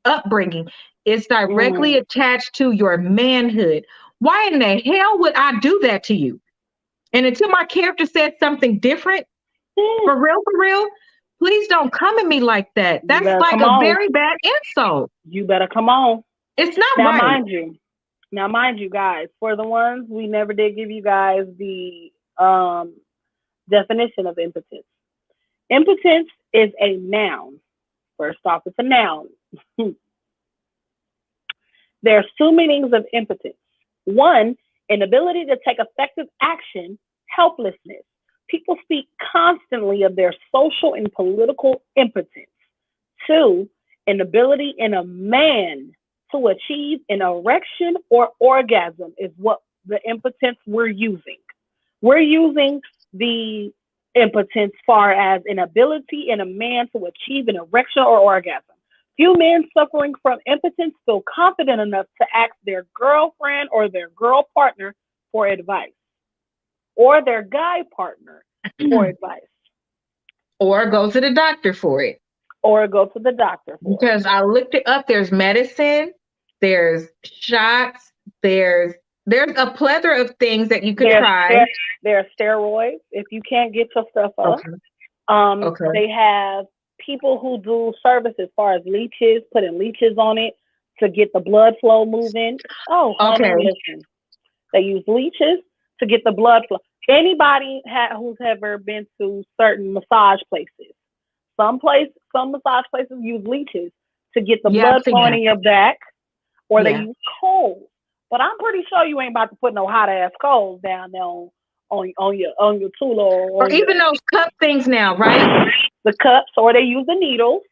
upbringing, is directly Mm. attached to your manhood. Why in the hell would I do that to you? And until my character said something different, Mm. for real, please don't come at me like that. You That's better like come a on. very bad insult. You better come on. It's not Now, right. mind you. Now, mind you, guys. For the ones we never did give you guys the definition of impotence. Impotence is a noun. First off, it's a noun. There's two meanings of impotence. One, inability to take effective action, helplessness. People speak constantly of their social and political impotence. Two, inability in a man to achieve an erection or orgasm is what the impotence we're using. We're using the Impotence far as inability in a man to achieve an erection or orgasm. Few men suffering from impotence feel confident enough to ask their girlfriend or their girl partner for advice, or their guy partner for advice, Or go to the doctor for it. or go to the doctor for it. Because I looked it up. There's medicine, there's shots, there's a plethora of things that you could There's try. there are steroids if you can't get your stuff up. Okay. Okay. They have people who do service as far as leeches, putting leeches on it to get the blood flow moving. Oh, honey, Okay. listen. They use leeches to get the blood flow. Anybody who's ever been to certain massage places, some massage places use leeches to get the Yeah, I've blood seen flowing that. in your back, or they Yeah. use coals. But I'm pretty sure you ain't about to put no hot ass coals down there on your tula or Or on even those cup things now, right? the cups, or they use the needles.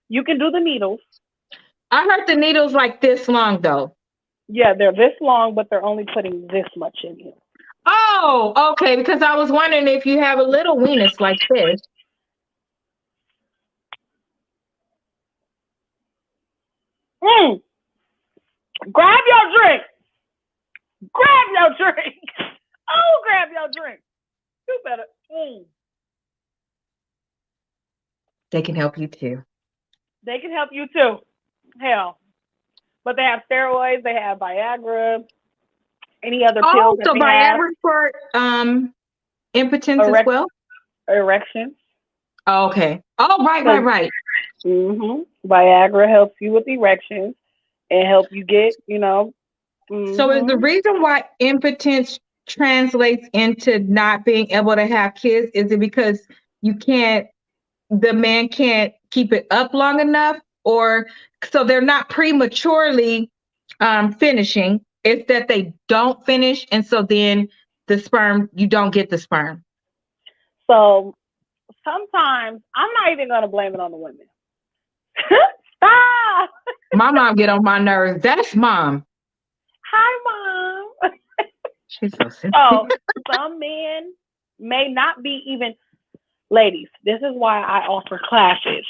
You can do the needles. I heard the needles like this long though. Yeah, they're this long, but they're only putting this much in you. Oh, okay. Because I was wondering if you have a little weenus like this. Mm. Grab your drink. Grab your drink. Oh, grab your drink. You better. They can help you too. They can help you too. Hell. But they have steroids, they have Viagra, any other pills Oh, that so they have. Viagra for impotence as well? Erections. Oh, okay. Oh, right. Viagra helps you with erections and help you get, So is the reason why impotence translates into not being able to have kids, is it because you can't, the man can't keep it up long enough, or so they're not prematurely finishing? It's that they don't finish, and so then the sperm, you don't get the sperm. So sometimes I'm not even going to blame it on the women. Stop. My mom get on my nerves. That's mom. Hi, mom. She's so simple. So some men may not be even, ladies, this is why I offer classes,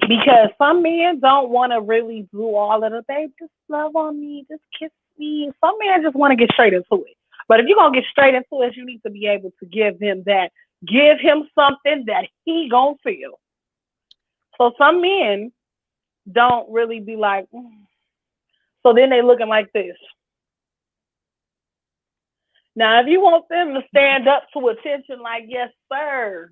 because some men don't want to really do all of the, babe, just love on me, just kiss me. Some men just want to get straight into it. But if you're going to get straight into it, you need to be able to give him something that he gonna feel. So some men don't really be like, so then they looking like this. Now, if you want them to stand up to attention like, yes, sir,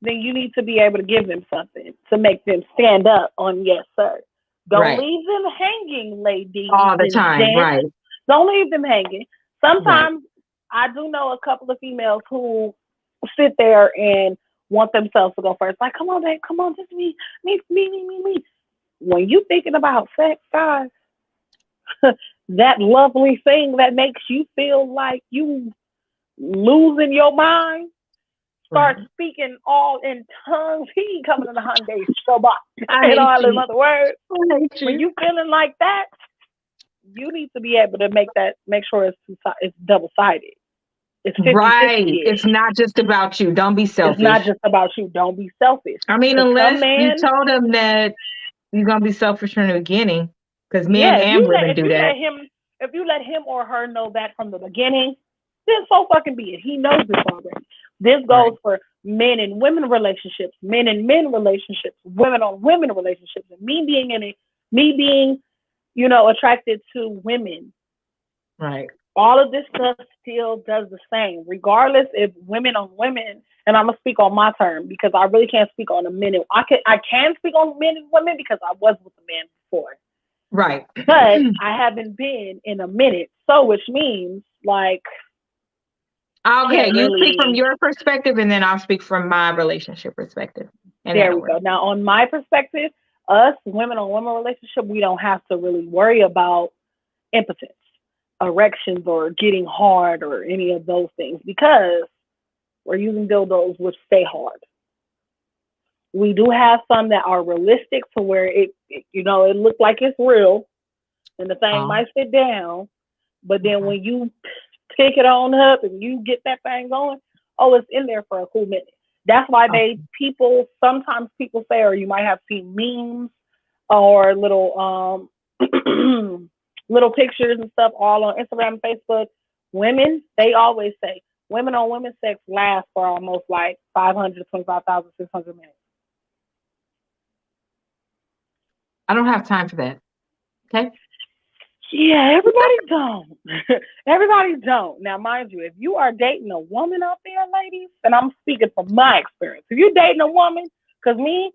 then you need to be able to give them something to make them stand up on yes, sir. Don't leave them hanging, ladies. All the time, right. Don't leave them hanging. Sometimes I do know a couple of females who sit there and want themselves to go first. Like, come on, babe, come on, just me. When you thinking about sex, guys, that lovely thing that makes you feel like you losing your mind, start speaking all in tongues. He ain't coming in the Hyundai Shabbat and all them other words. When you feeling like that, you need to be able to make sure it's double-sided. It's 50-50. Right. It's not just about you. Don't be selfish. It's not just about you. Don't be selfish. I mean, unless you told him that you're gonna be selfish from the beginning, because men and women do that. If you let him or her know that from the beginning, then so fucking be it. He knows this already. This goes for men and women relationships, men and men relationships, women on women relationships, and me being, attracted to women. Right. All of this stuff still does the same, regardless if women on women. And I'm gonna speak on my term because I really can't speak on the men. I can speak on men and women because I was with a man before. Right. But I haven't been in a minute, so which means like. Okay, you speak from your perspective, and then I'll speak from my relationship perspective. There we go. Now, on my perspective, us women on women relationship, we don't have to really worry about impotence, erections, or getting hard, or any of those things because we're using dildos which stay hard. We do have some that are realistic to where it looks like it's real, and the thing might sit down, but then when you pick it on up and you get that thing going, oh, it's in there for a cool minute. That's why Okay. sometimes people say, or you might have seen memes or little little pictures and stuff all on Instagram and Facebook. Women, they always say women on women sex lasts for almost like 500 25,600 minutes. I don't have time for that. Okay. Yeah, everybody don't. Everybody don't. Now, mind you, if you are dating a woman out there, ladies, and I'm speaking from my experience, if you're dating a woman, because me,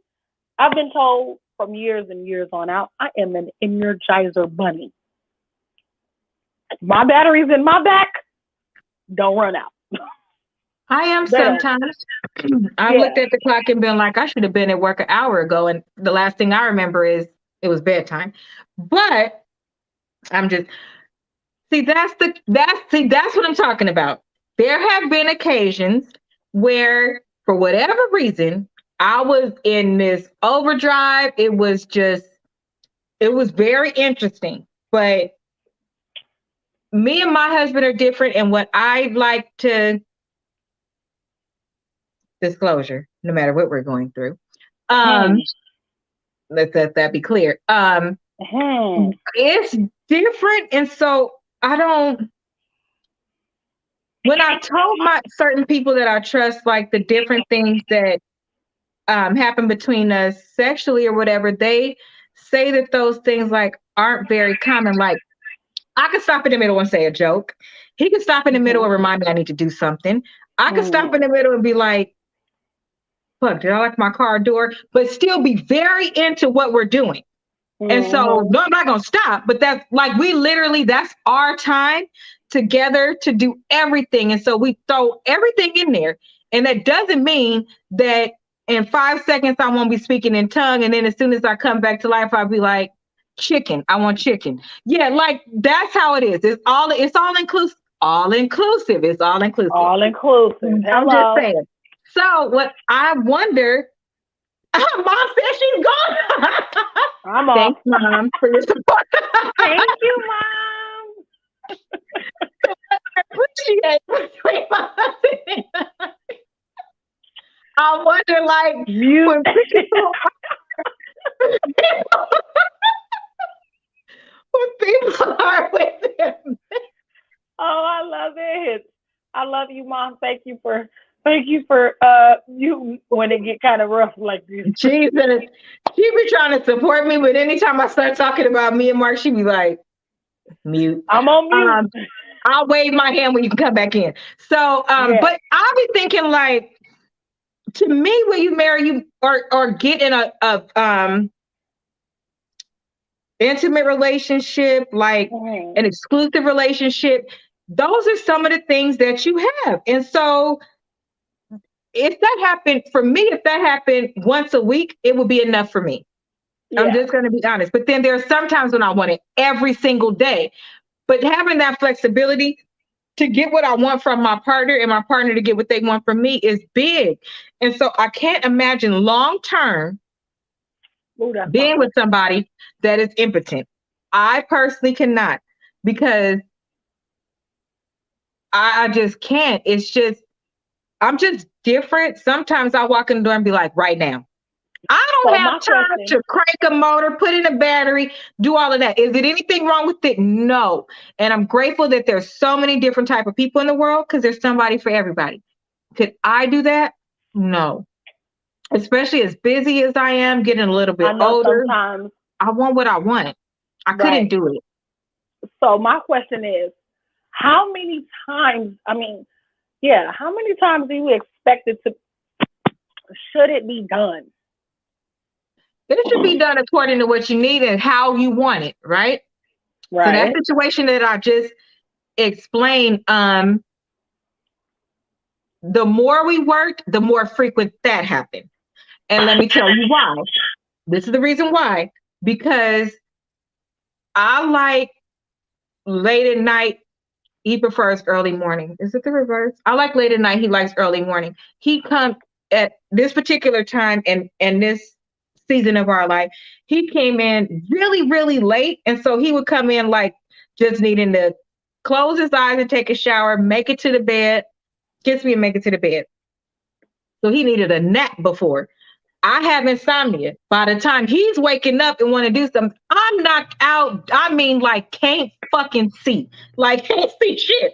I've been told from years and years on out, I am an energizer bunny. My batteries in my back don't run out. I am They don't. sometimes. I've Yeah. looked at the clock and been like, I should have been at work an hour ago. And the last thing I remember is it was bedtime. But I'm just that's what I'm talking about. There have been occasions where, for whatever reason, I was in this overdrive. It was very interesting. But me and my husband are different, and what I like to disclosure, no matter what we're going through. Um, Hmm. let that be clear. Hmm. It's different, and so I don't. When I've told my certain people that I trust, like the different things that happen between us sexually or whatever, they say that those things like aren't very common. Like I could stop in the middle and say a joke. He could stop in the middle Hmm. and remind me I need to do something. I could stop Hmm. in the middle and be like, "Fuck, did I lock my car door?" But still be very into what we're doing. And so, Hmm. no, I'm not going to stop, but that's like we literally, that's our time together to do everything. And so we throw everything in there. And that doesn't mean that in 5 seconds I won't be speaking in tongue. And then as soon as I come back to life, I'll be like, chicken. I want chicken. Yeah, like that's how it is. It's all inclusive. All inclusive. It's all inclusive. All inclusive. I'm just Hello. saying. So what I wonder, mom says she's gone. I'm off. Thanks, mom, for your support. Thank you, Mom. Appreciate it. I wonder, like, Mute. when people, when people are with them. Oh, I love it. I love you, Mom. Thank you for you when it get kind of rough like this. Jesus, she be trying to support me, but anytime I start talking about me and Mark, she be like, mute. I'm on Um, mute. I'll wave my hand when you can come back in. So, Yeah. but I'll be thinking like, to me, when you marry you or get in a intimate relationship, like Mhm. an exclusive relationship, those are some of the things that you have. And so if that happened for me, if that happened once a week, it would be enough for me. I'm Yeah. just going to be honest. But then there are some times when I want it every single day. But having that flexibility to get what I want from my partner and my partner to get what they want from me is big. And so I can't imagine long term Ooh, that's my being with question. somebody that is impotent. I personally cannot because I just can't. It's just, I'm just different. Sometimes I walk in the door and be like, right now. I don't So have my time question. to crank a motor, put in a battery, do all of that. Is it anything wrong with it? No. And I'm grateful that there's so many different type of people in the world because there's somebody for everybody. Could I do that? No. Especially as busy as I am, getting a little I bit know older. sometimes, I want what I want. I couldn't right. do it. So my question is, how many times? I mean, yeah, how many times do you expect it to? Should it be done? It should be done according to what you need and how you want it, right? So that Right. situation that I just explained, the more we worked, the more frequent that happened. And let me tell you why. This is the reason why. Because I like late at night. He prefers early morning. Is it the reverse? I like late at night. He likes early morning. He come at this particular time and this season of our life. He came in really, really late. And so he would come in like just needing to close his eyes and take a shower, make it to the bed, kiss me and make it to the bed. So he needed a nap before. I have insomnia. By the time he's waking up and want to do something, I'm knocked out. I mean, like, can't fucking see. Like, can't see shit.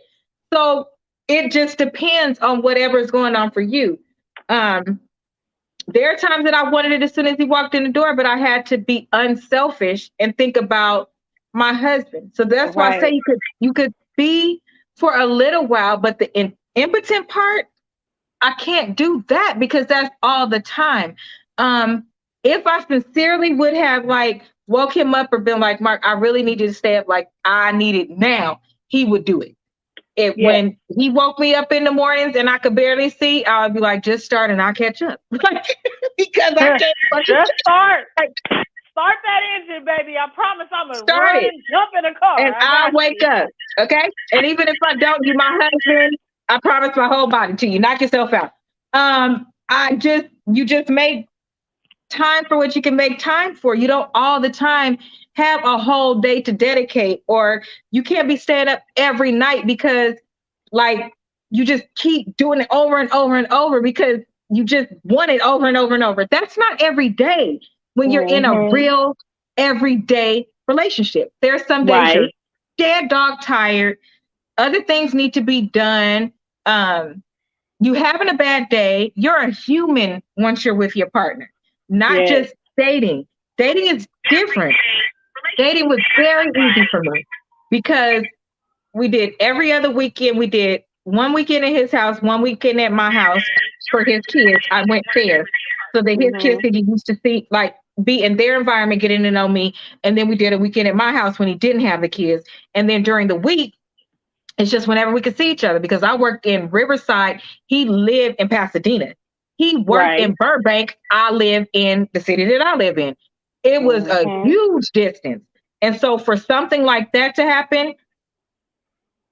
So it just depends on whatever's going on for you. Um, there are times that I wanted it as soon as he walked in the door, but I had to be unselfish and think about my husband. So that's why I say Right. you could be for a little while, but the impotent part, I can't do that because that's all the time. Um, if I sincerely would have like woke him up or been like, Mark, I really need you to stay up, like I need it now, he would do it. Yes. When he woke me up in the mornings and I could barely see, I would be like, just start and I'll catch up. Because I can't fucking Just start. Start that engine, baby. I promise I'm gonna start run it and jump in the car. and I I'll got wake you. up. Okay. And even if I don't, you my husband, I promise my whole body to you. Knock yourself out. You just make time for what you can make time for. You don't all the time have a whole day to dedicate, or you can't be staying up every night because like you just keep doing it over and over and over because you just want it over and over and over. That's not every day when you're in a Mm-hmm. real everyday relationship. There's some days you're Right. dead dog tired, other things need to be done. Um, you having a bad day, you're a human once you're with your partner, not Yes. just dating. Dating is different. Dating was very easy for me because we did every other weekend. We did one weekend at his house, one weekend at my house for his kids. I went fair so that his kids Mm-hmm. could get used to see, like, be in their environment, getting to know me. And then we did a weekend at my house when he didn't have the kids. And then during the week, it's just whenever we could see each other because I worked in Riverside. He lived in Pasadena. He worked Right. in Burbank. I live in the city that I live in. It was a Mm-hmm. huge distance. And so for something like that to happen,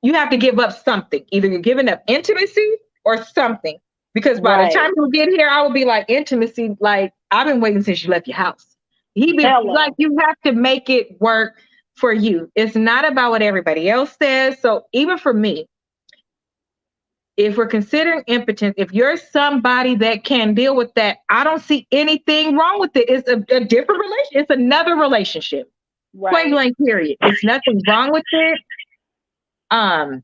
you have to give up something. Either you're giving up intimacy or something. Because by the Right. time you get here, I would be like, intimacy, like, I've been waiting since you left your house. He'd be like, Hello. you have to make it work for you. It's not about what everybody else says. So even for me, if we're considering impotence, if you're somebody that can deal with that, I don't see anything wrong with it. It's a different relation. It's another relationship. Point Right. blank, period. It's nothing wrong with it. Um,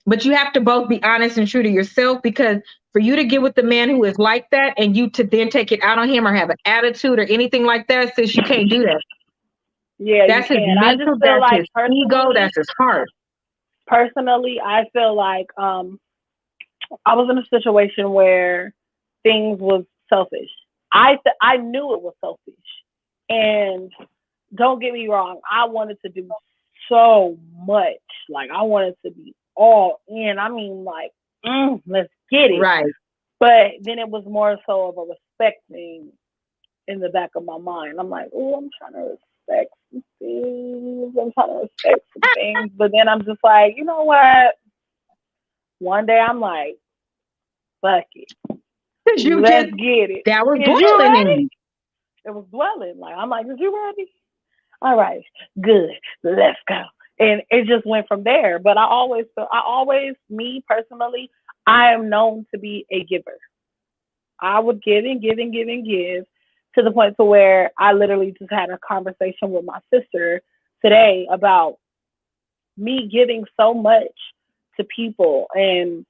but you have to both be honest and true to yourself because for you to get with the man who is like that and you to then take it out on him or have an attitude or anything like that, says you can't do that. Yeah, you That's his can. I just mental, feel that's like his ego, personally, that's his heart. I feel like I was in a situation where things was selfish. I knew it was selfish, and don't get me wrong, I wanted to do so much. Like I wanted to be all in. I mean, like, let's get it. Right. But then it was more so of a respect thing in the back of my mind. I'm like, oh, I'm trying to respect some things. I'm trying to respect some things. But then I'm just like, you know what? One day I'm like, fuck it. Because you Let's just, get it. that was Is you boiling in ready? you. It was dwelling. Like, I'm like, is you ready? All right, good. Let's go. And it just went from there. But me personally, I am known to be a giver. I would give and give and give and give to the point to where I literally just had a conversation with my sister today about me giving so much to people and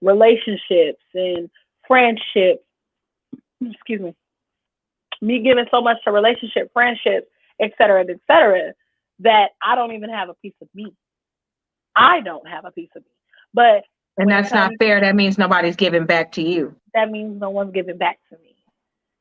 relationships and friendships. Excuse me giving so much to relationship, friendships, et cetera, that I don't even have a piece of me. I don't have a piece of me. But And when it that's not comes, fair. That means nobody's giving back to you. that means no one's giving back to me.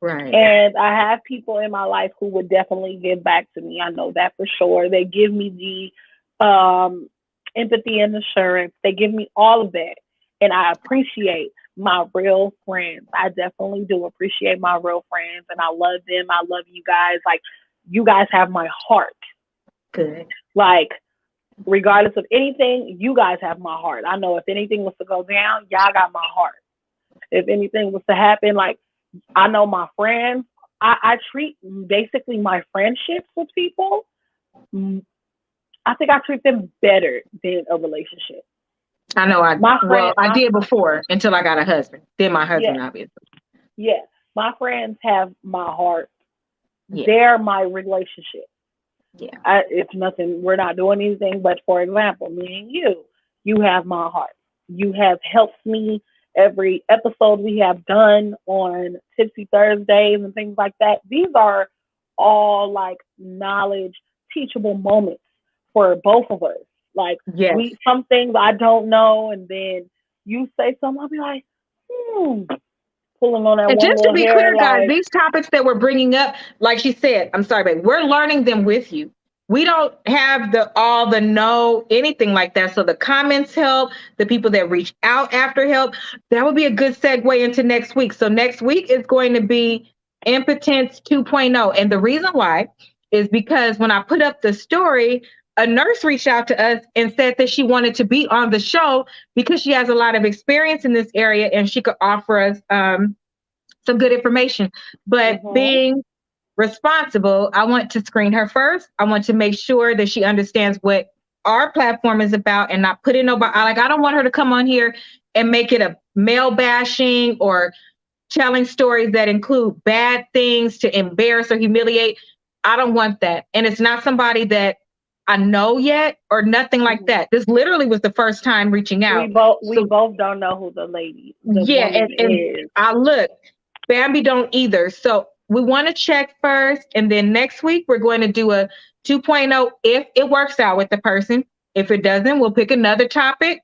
Right. And I have people in my life who would definitely give back to me. I know that for sure. They give me the empathy and assurance. They give me all of that. And I appreciate my real friends. I definitely do appreciate my real friends. And I love them. I love you guys. Like, you guys have my heart. Good. Like, regardless of anything, you guys have my heart. I know if anything was to go down, y'all got my heart. If anything was to happen, like, I know my friends, I treat basically my friendships with people, I think I treat them better than a relationship. I know My friend, I did before until I got a husband. Then my yeah, husband, obviously. yeah. My friends have my heart. Yeah. They're my relationship. Yeah. It's nothing. We're not doing anything. But for example, me and you have my heart. You have helped me every episode we have done on Tipsy Thursdays and things like that. These are all like knowledge, teachable moments for both of us. Like Yes. we, some things I don't know, and then you say something, I'll be like, hmm, pulling on that And one just to little be hair, clear, guys, like, these topics that we're bringing up, like she said, I'm sorry, but we're learning them with you. We don't have the all the know anything like that. So the comments help, the people that reach out after help. That would be a good segue into next week. So next week is going to be Impotence 2.0. And the reason why is because when I put up the story, a nurse reached out to us and said that she wanted to be on the show because she has a lot of experience in this area and she could offer us some good information. But mm-hmm, being responsible, I want to screen her first. I want to make sure that she understands what our platform is about and not put in nobody. Like, I don't want her to come on here and make it a male bashing or telling stories that include bad things to embarrass or humiliate. I don't want that. And it's not somebody that I know yet or nothing like mm-hmm. that. This literally was the first time reaching out. We So both don't know who the yeah, woman and is. I look, Bambi don't either. So we want to check first, and then next week we're going to do a 2.0 if it works out with the person. If it doesn't, we'll pick another topic.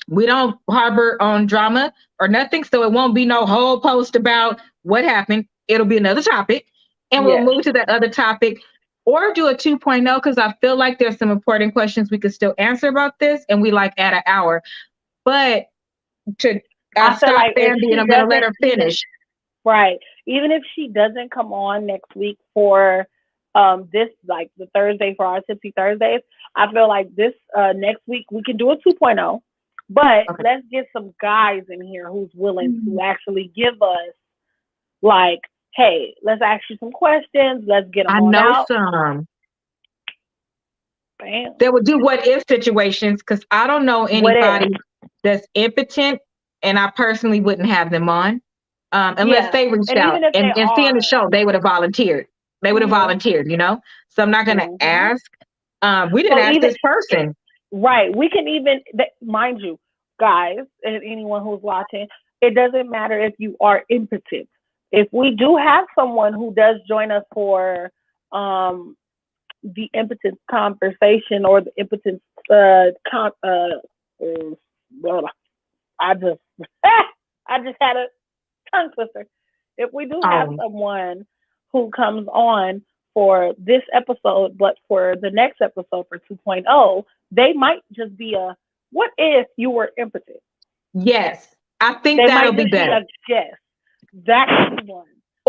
We don't harbor on drama or nothing, so it won't be no whole post about what happened. It'll be another topic, and we'll Yes. move to that other topic or do a 2.0 because I feel like there's some important questions we could still answer about this, and we like add an hour. But to I I feel stopped like if Bambi and she I'm gonna let doesn't her even, finish. right, even if she doesn't come on next week for this, like the Thursday for our Tipsy Thursdays, I feel like this next week we can do a 2.0. But Okay. let's get some guys in here who's willing to actually give us, like, hey, let's ask you some questions. Let's get them I on know out. some Bam. that would do what if situations because I don't know What if? anybody that's impotent, and I personally wouldn't have them on unless Yeah. they reached And out even if they and seeing the are, show, they would have volunteered. They would have mm-hmm, volunteered, you know. So I'm not going to mm-hmm. ask. We didn't So ask even this person. right, we can even mind you, guys, and anyone who's watching, it doesn't matter if you are impotent. If we do have someone who does join us for um the impotence conversation or the impotence blah, I just I just had a tongue twister. If we do have Oh, someone who comes on for this episode, but for the next episode for 2.0, they might just be a what if you were impotent? yes, I think They that'll might be just be better. a guess. That could be one.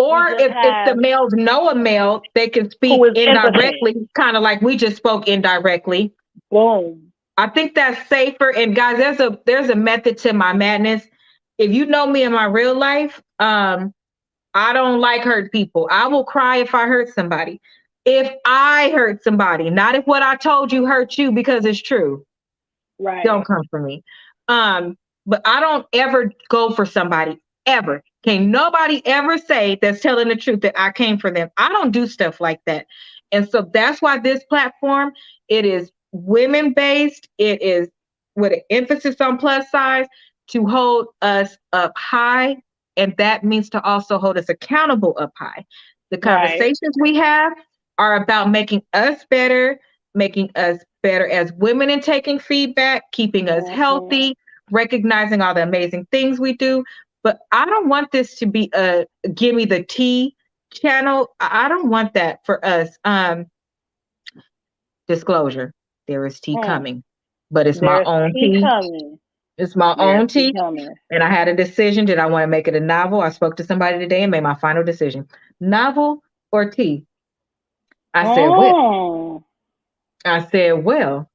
We Or just if the have males know a male, they can who speak is impotent. indirectly, kind of like we just spoke indirectly. Boom. I think that's safer. And guys, there's a method to my madness. If you know me in my real life, I don't like hurt people. I will cry if I hurt somebody. If I hurt somebody, not if what I told you hurt you because it's true. Right. Don't come for me. Um, but I don't ever go for somebody ever. Can nobody ever say that's telling the truth that I came for them? I don't do stuff like that. And so that's why this platform, it is women based. It is with an emphasis on plus size to hold us up high. And that means to also hold us accountable up high. The Right. conversations we have are about making us better, making us better as women in taking feedback, keeping us Mm-hmm. healthy, recognizing all the amazing things we do. But I don't want this to be a give me the tea channel. I don't want that for us. Disclosure, there is tea Mm. coming, but it's my There's own tea tea. coming. It's my There's own tea tea. coming. And I had a decision. Did I want to make it a novel? I spoke to somebody today and made my final decision. Novel or tea? I said, well, Oh. I said, well,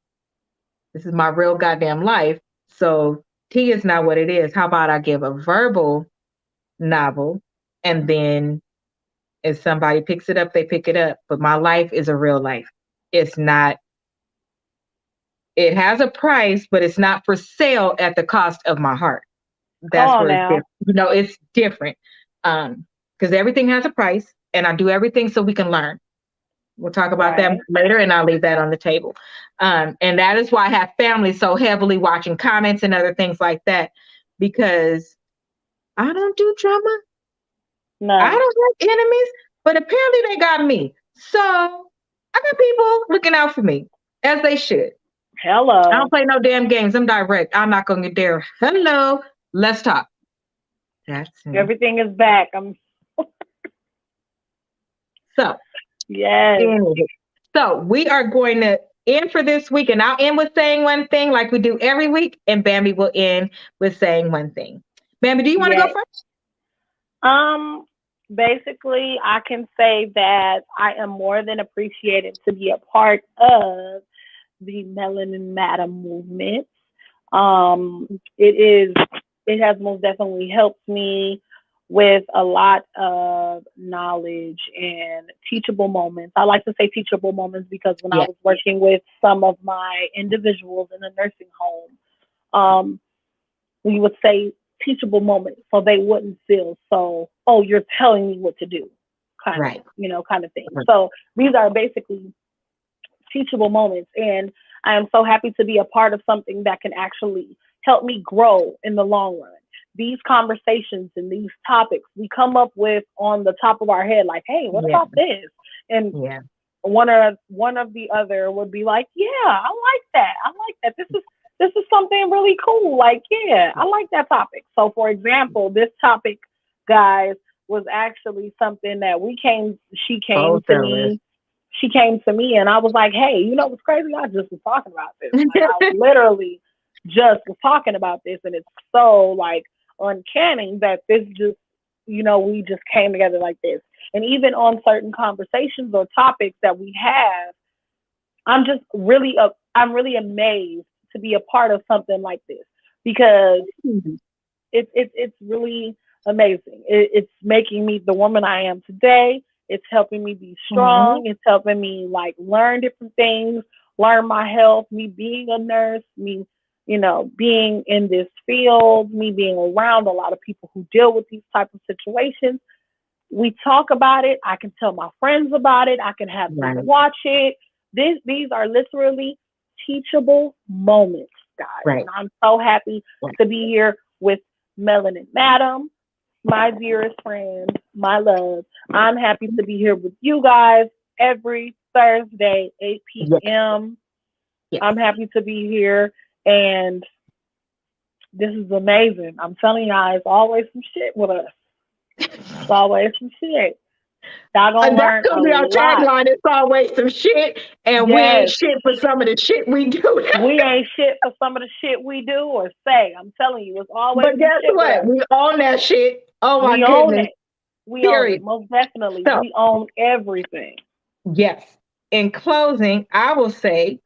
this is my real goddamn life. So tea is not what it is. How about I give a verbal novel and then if somebody picks it up, they pick it up. But my life is a real life. It's not It has a price, but it's not for sale at the cost of my heart. Come That's on where it's now. different. It's different. Because everything has a price, and I do everything so we can learn. We'll talk about that Right. later, and I'll leave that on the table. And that is why I have family so heavily watching comments and other things like that, because I don't do drama. I None. don't have enemies, but apparently they got me. So I got people looking out for me, as they should. I don't Hello. play no damn games. I'm direct. I'm not gonna get there. Hello, let's talk. That's it. Everything is back. I'm So, yes. anyway, so we are going to end for this week, and I'll end with saying one thing like we do every week, and Bambi will end with saying one thing. Bambi, do you want to go Yes. first? Um, basically, I can say that I am more than appreciated to be a part of the Melanin Madam movement. It is, it has most definitely helped me with a lot of knowledge and teachable moments. I like to say teachable moments because when I Yeah, was working with some of my individuals in a nursing home, um, we would say teachable moments so they wouldn't feel so, oh, you're telling me what to do, right. kind of thing. So these are basically teachable moments. And I am so happy to be a part of something that can actually help me grow in the long run. These conversations and these topics we come up with on the top of our head, like, hey, what Yeah, about this? And yeah, one of the other would be like, yeah, I like that. I like that. This is something really cool. Like, yeah, I like that topic. So for example, this topic, guys, was actually something that she came both to of us. me. She came to me and I was like, hey, you know what's crazy? I just was talking about this. Like I literally just was talking about this and it's so like uncanny that this just we just came together like this. And even on certain conversations or topics that we have, I'm really amazed to be a part of something like this because it's really amazing. It's making me the woman I am today. It's helping me be Mhm. strong. It's helping me like learn different things, learn my health, me being a nurse, me, being in this field, me being around a lot of people who deal with these type of situations. We talk about it. I can tell my friends about it. I can have them Right, watch it. These are literally teachable moments, guys. right, And I'm so happy right. to be here with Melanin Madam, my dearest friend, my love. I'm happy to be here with you guys every Thursday, 8 Yes, p.m. yes. I'm happy to be here. And this is amazing. I'm telling y'all, it's always some shit with us. It's always some shit. Y'all gonna And that's learn gonna a be our lot. tagline. It's always some shit, and we ain't Yes, shit for some of the shit we do. we ain't shit for some of the shit we do or say. I'm telling you, it's always But some guess shit with what? us. We own that shit. Oh my We own goodness. it. We own it. Period. Most definitely. So, We own everything. yes. In closing, I will say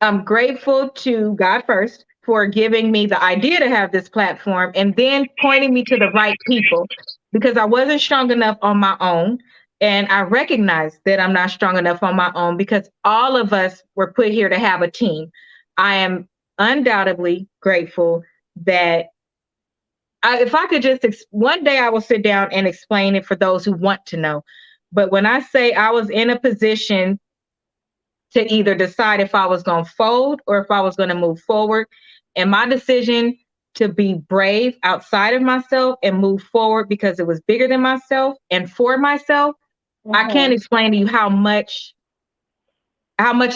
I'm grateful to God first for giving me the idea to have this platform and then pointing me to the right people because I wasn't strong enough on my own. And I recognize that I'm not strong enough on my own because all of us were put here to have a team. I am undoubtedly grateful that if I could just, one day I will sit down and explain it for those who want to know. But when I say I was in a position to either decide if I was going to fold or if I was going to move forward. And my decision to be brave outside of myself and move forward because it was bigger than myself and for myself, I can't Hmm. explain to you how much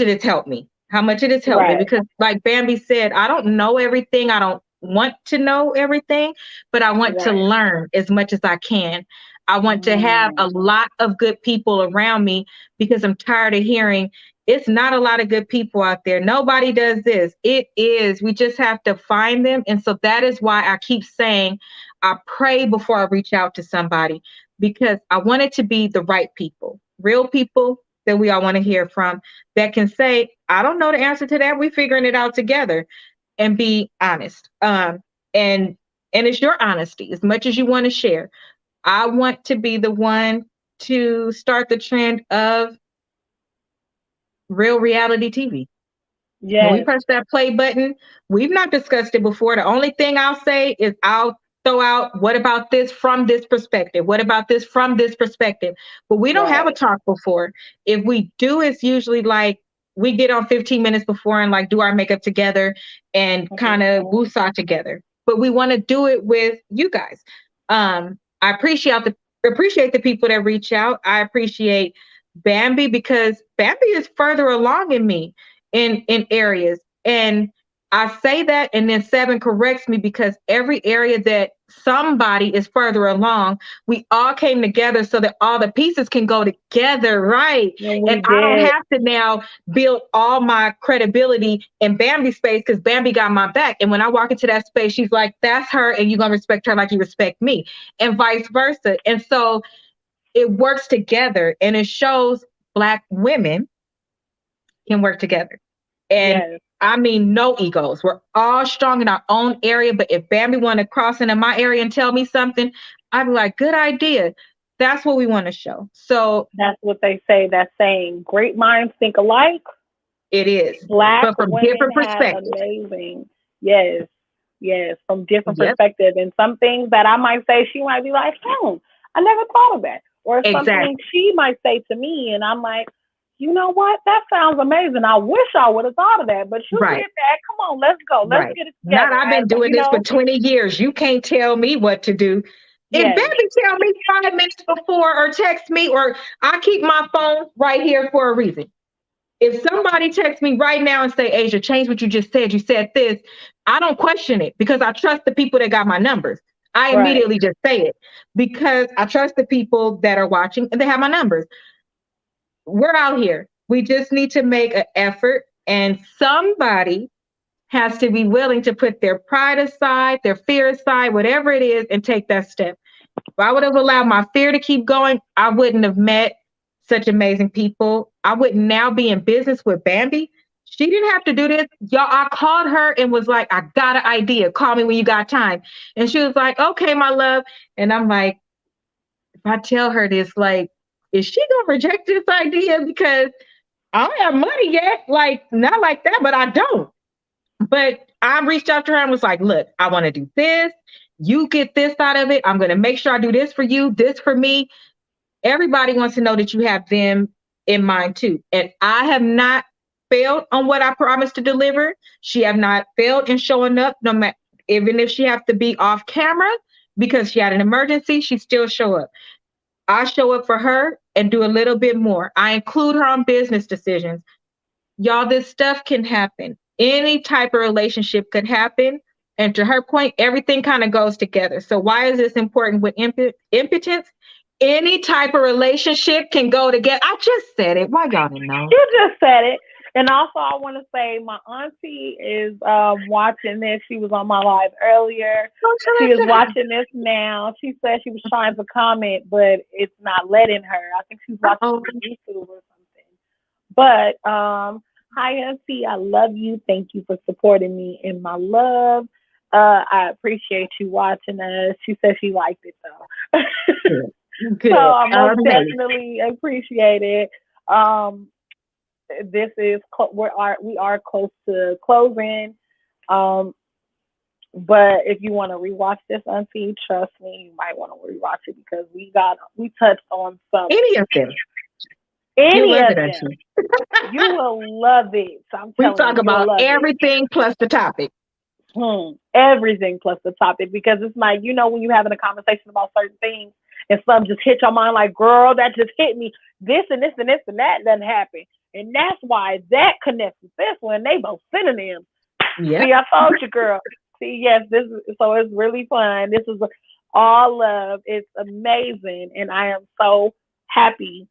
it has helped me. How much it has helped me Right. because like Bambi said, I don't know everything. I don't want to know everything, but I want to Right. learn as much as I can. I want to have Mm. a lot of good people around me because I'm tired of hearing it's not a lot of good people out there. Nobody does this. It is. We just have to find them. And so that is why I keep saying I pray before I reach out to somebody because I want it to be the right people, real people that we all want to hear from that can say, I don't know the answer to that. We're figuring it out together and be honest. And it's your honesty as much as you want to share. I want to be the one to start the trend of real reality TV. When we Yes. press that play button, we've not discussed it before. The only thing I'll say is I'll throw out, what about this from this perspective? What about this from this perspective? But we don't have a Right. talk before. If we do, it's usually like we get on 15 minutes before and like do our makeup together and kind of Mhm. woosah together. But we want to do it with you guys. I appreciate the people that reach out. I appreciate Baambii because Baambii is further along in me in areas. And I say that, and then Seven corrects me because every area that somebody is further along, we all came together so that all the pieces can go together, right? And we And I don't did. have to now build all my credibility in Bambi space because Bambi got my back. And when I walk into that space, she's like, that's her, and you're gonna respect her like you respect me, and vice versa. And so it works together and it shows Black women can work together. And Yes. I mean, no egos. We're all strong in our own area. But if Bambi want to cross into my area and tell me something, I'd be like, good idea. That's what we want to show. So That's what they say. That saying, great minds think alike. it is, Black but from women different have perspectives. amazing. Yes. Yes. From different Yep, perspectives. And some things that I might say, she might be like, oh, I never thought of that. Or something exactly. she might say to me, and I'm like, you know what? That sounds amazing. I wish I would have thought of that. But you Right, did that. Come on, let's go. Let's right. get it Not together. I've been As doing you this for know, 20 years. You can't tell me what to do. If yes, Bambi tell me 5 minutes before or text me, or I keep my phone right here for a reason. If somebody texts me right now and say, Asia, change what you just said. You said this. I don't question it because I trust the people that got my numbers. I right. immediately just say it because I trust the people that are watching and they have my numbers. We're out here. We just need to make an effort, and somebody has to be willing to put their pride aside, their fear aside, whatever it is, and take that step. If I would have allowed my fear to keep going, I wouldn't have met such amazing people. I wouldn't now be in business with Bambi. She didn't have to do this. Y'all, I called her and was like, I got an idea. Call me when you got time. And she was like, okay, my love. And I'm like, if I tell her this, like, is she gonna reject this idea? Because I don't have money yet. Like, not like that, but I don't. But I reached out to her and was like, look, I want to do this. You get this out of it. I'm going to make sure I do this for you, this for me. Everybody wants to know that you have them in mind too. And I have not failed on what I promised to deliver. She have not failed in showing up, no matter, even if she have to be off camera because she had an emergency, she still show up. I show up for her and do a little bit more. I include her on business decisions. Y'all, this stuff can happen. Any type of relationship could happen. And to her point, everything kind of goes together. So why is this important with impotence? Any type of relationship can go together. I just said it. Why y'all didn't know? You just said it. And also, I want to say my auntie is watching this. She was on my live earlier. Don't tell She that is to her. watching this now. She said she was trying to comment, but it's not letting her. I think she's watching Uh-oh. it on YouTube or something. But hi, auntie. I love you. Thank you for supporting me in my love. I appreciate you watching us. She said she liked it though. Good. So Good. I most Amazing. definitely appreciate it. Um, this is we are close to closing. Um, but if you want to rewatch this, auntie, trust me, you might want to rewatch it because we touched on some Any of them. You any love of it, them. Ashley. You will love it. So I'm We telling talk you, you'll about love it. everything plus the topic. Everything plus the topic because it's like when you're having a conversation about certain things and something just hit your mind like, girl, that just hit me. This and this and this and that doesn't happen, and that's why that connects with this one. They both synonyms. Yep. See, I told you, girl. See, yes, this is so it's really fun. This is all love. It's amazing, and I am so happy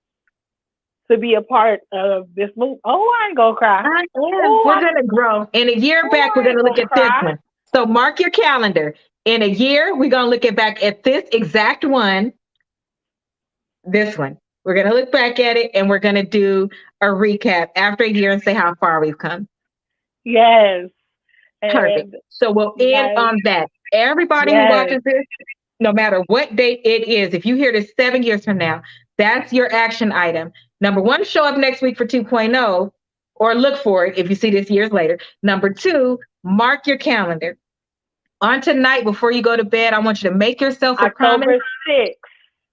to be a part of this move. Oh, I ain't gonna cry. I am. Oh, We're going to grow. In a year back, we're I going ain't to look gonna at this cry. one. So mark your calendar. In a year, we're going to look at back at this exact one, this one. We're going to look back at it and we're going to do a recap after a year and say how far we've come. Yes, Perfect. and So we'll you end guys, on that. Everybody who yes, watches this, no matter what date it is, if you hear this 7 years from now, that's your action item. Number one, show up next week for 2.0. or look for it if you see this years later. Number two, mark your calendar. On tonight, before you go to bed, I want you to make yourself a promise. October 6th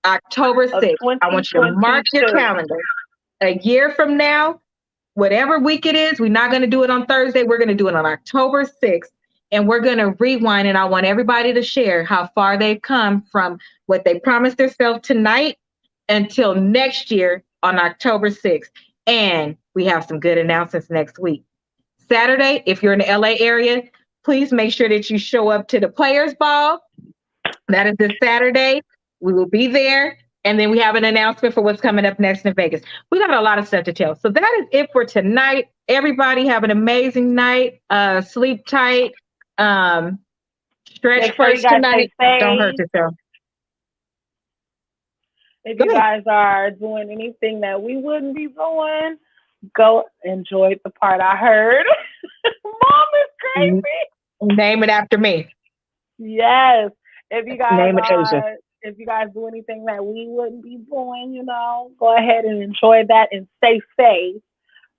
October of 6th. I want you to mark your 2022. calendar. A year from now, whatever week it is, we're not going to do it on Thursday. We're going to do it on October 6th. And we're going to rewind. And I want everybody to share how far they've come from what they promised themselves tonight until next year on October 6th. And we have some good announcements next week. Saturday, if you're in the LA area, please make sure that you show up to the Players Ball. That is this Saturday. We will be there. And then we have an announcement for what's coming up next in Vegas. We got a lot of stuff to tell. So that is it for tonight. Everybody have an amazing night. Sleep tight. Stretch Make sure you first guys stay tonight. Don't hurt safe. yourself. If Go you ahead. guys are doing anything that we wouldn't be doing, go enjoy the part I heard. Mom is Name it after me. crazy. Yes. If you guys Name it Asia. are if you guys do anything that we wouldn't be doing, go ahead and enjoy that and stay safe,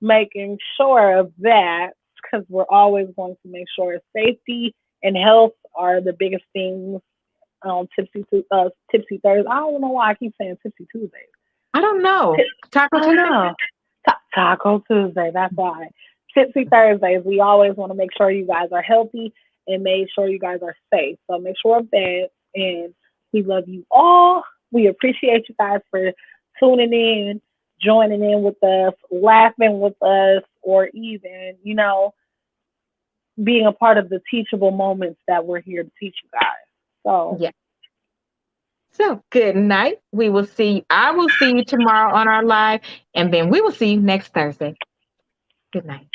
making sure of that because we're always going to make sure safety and health are the biggest things on Tipsy Thursday. I don't know why I keep saying Tipsy Tuesdays. I don't know. I Taco don't Tuesday? know. Taco Tuesday. That's why. Tipsy Thursdays. We always want to make sure you guys are healthy and make sure you guys are safe. So make sure of that. And we love you all. We appreciate you guys for tuning in, joining in with us, laughing with us, or even, being a part of the teachable moments that we're here to teach you guys. So Yeah. So good night. We will see. I will see you tomorrow on our live, and then we will see you next Thursday. Good night.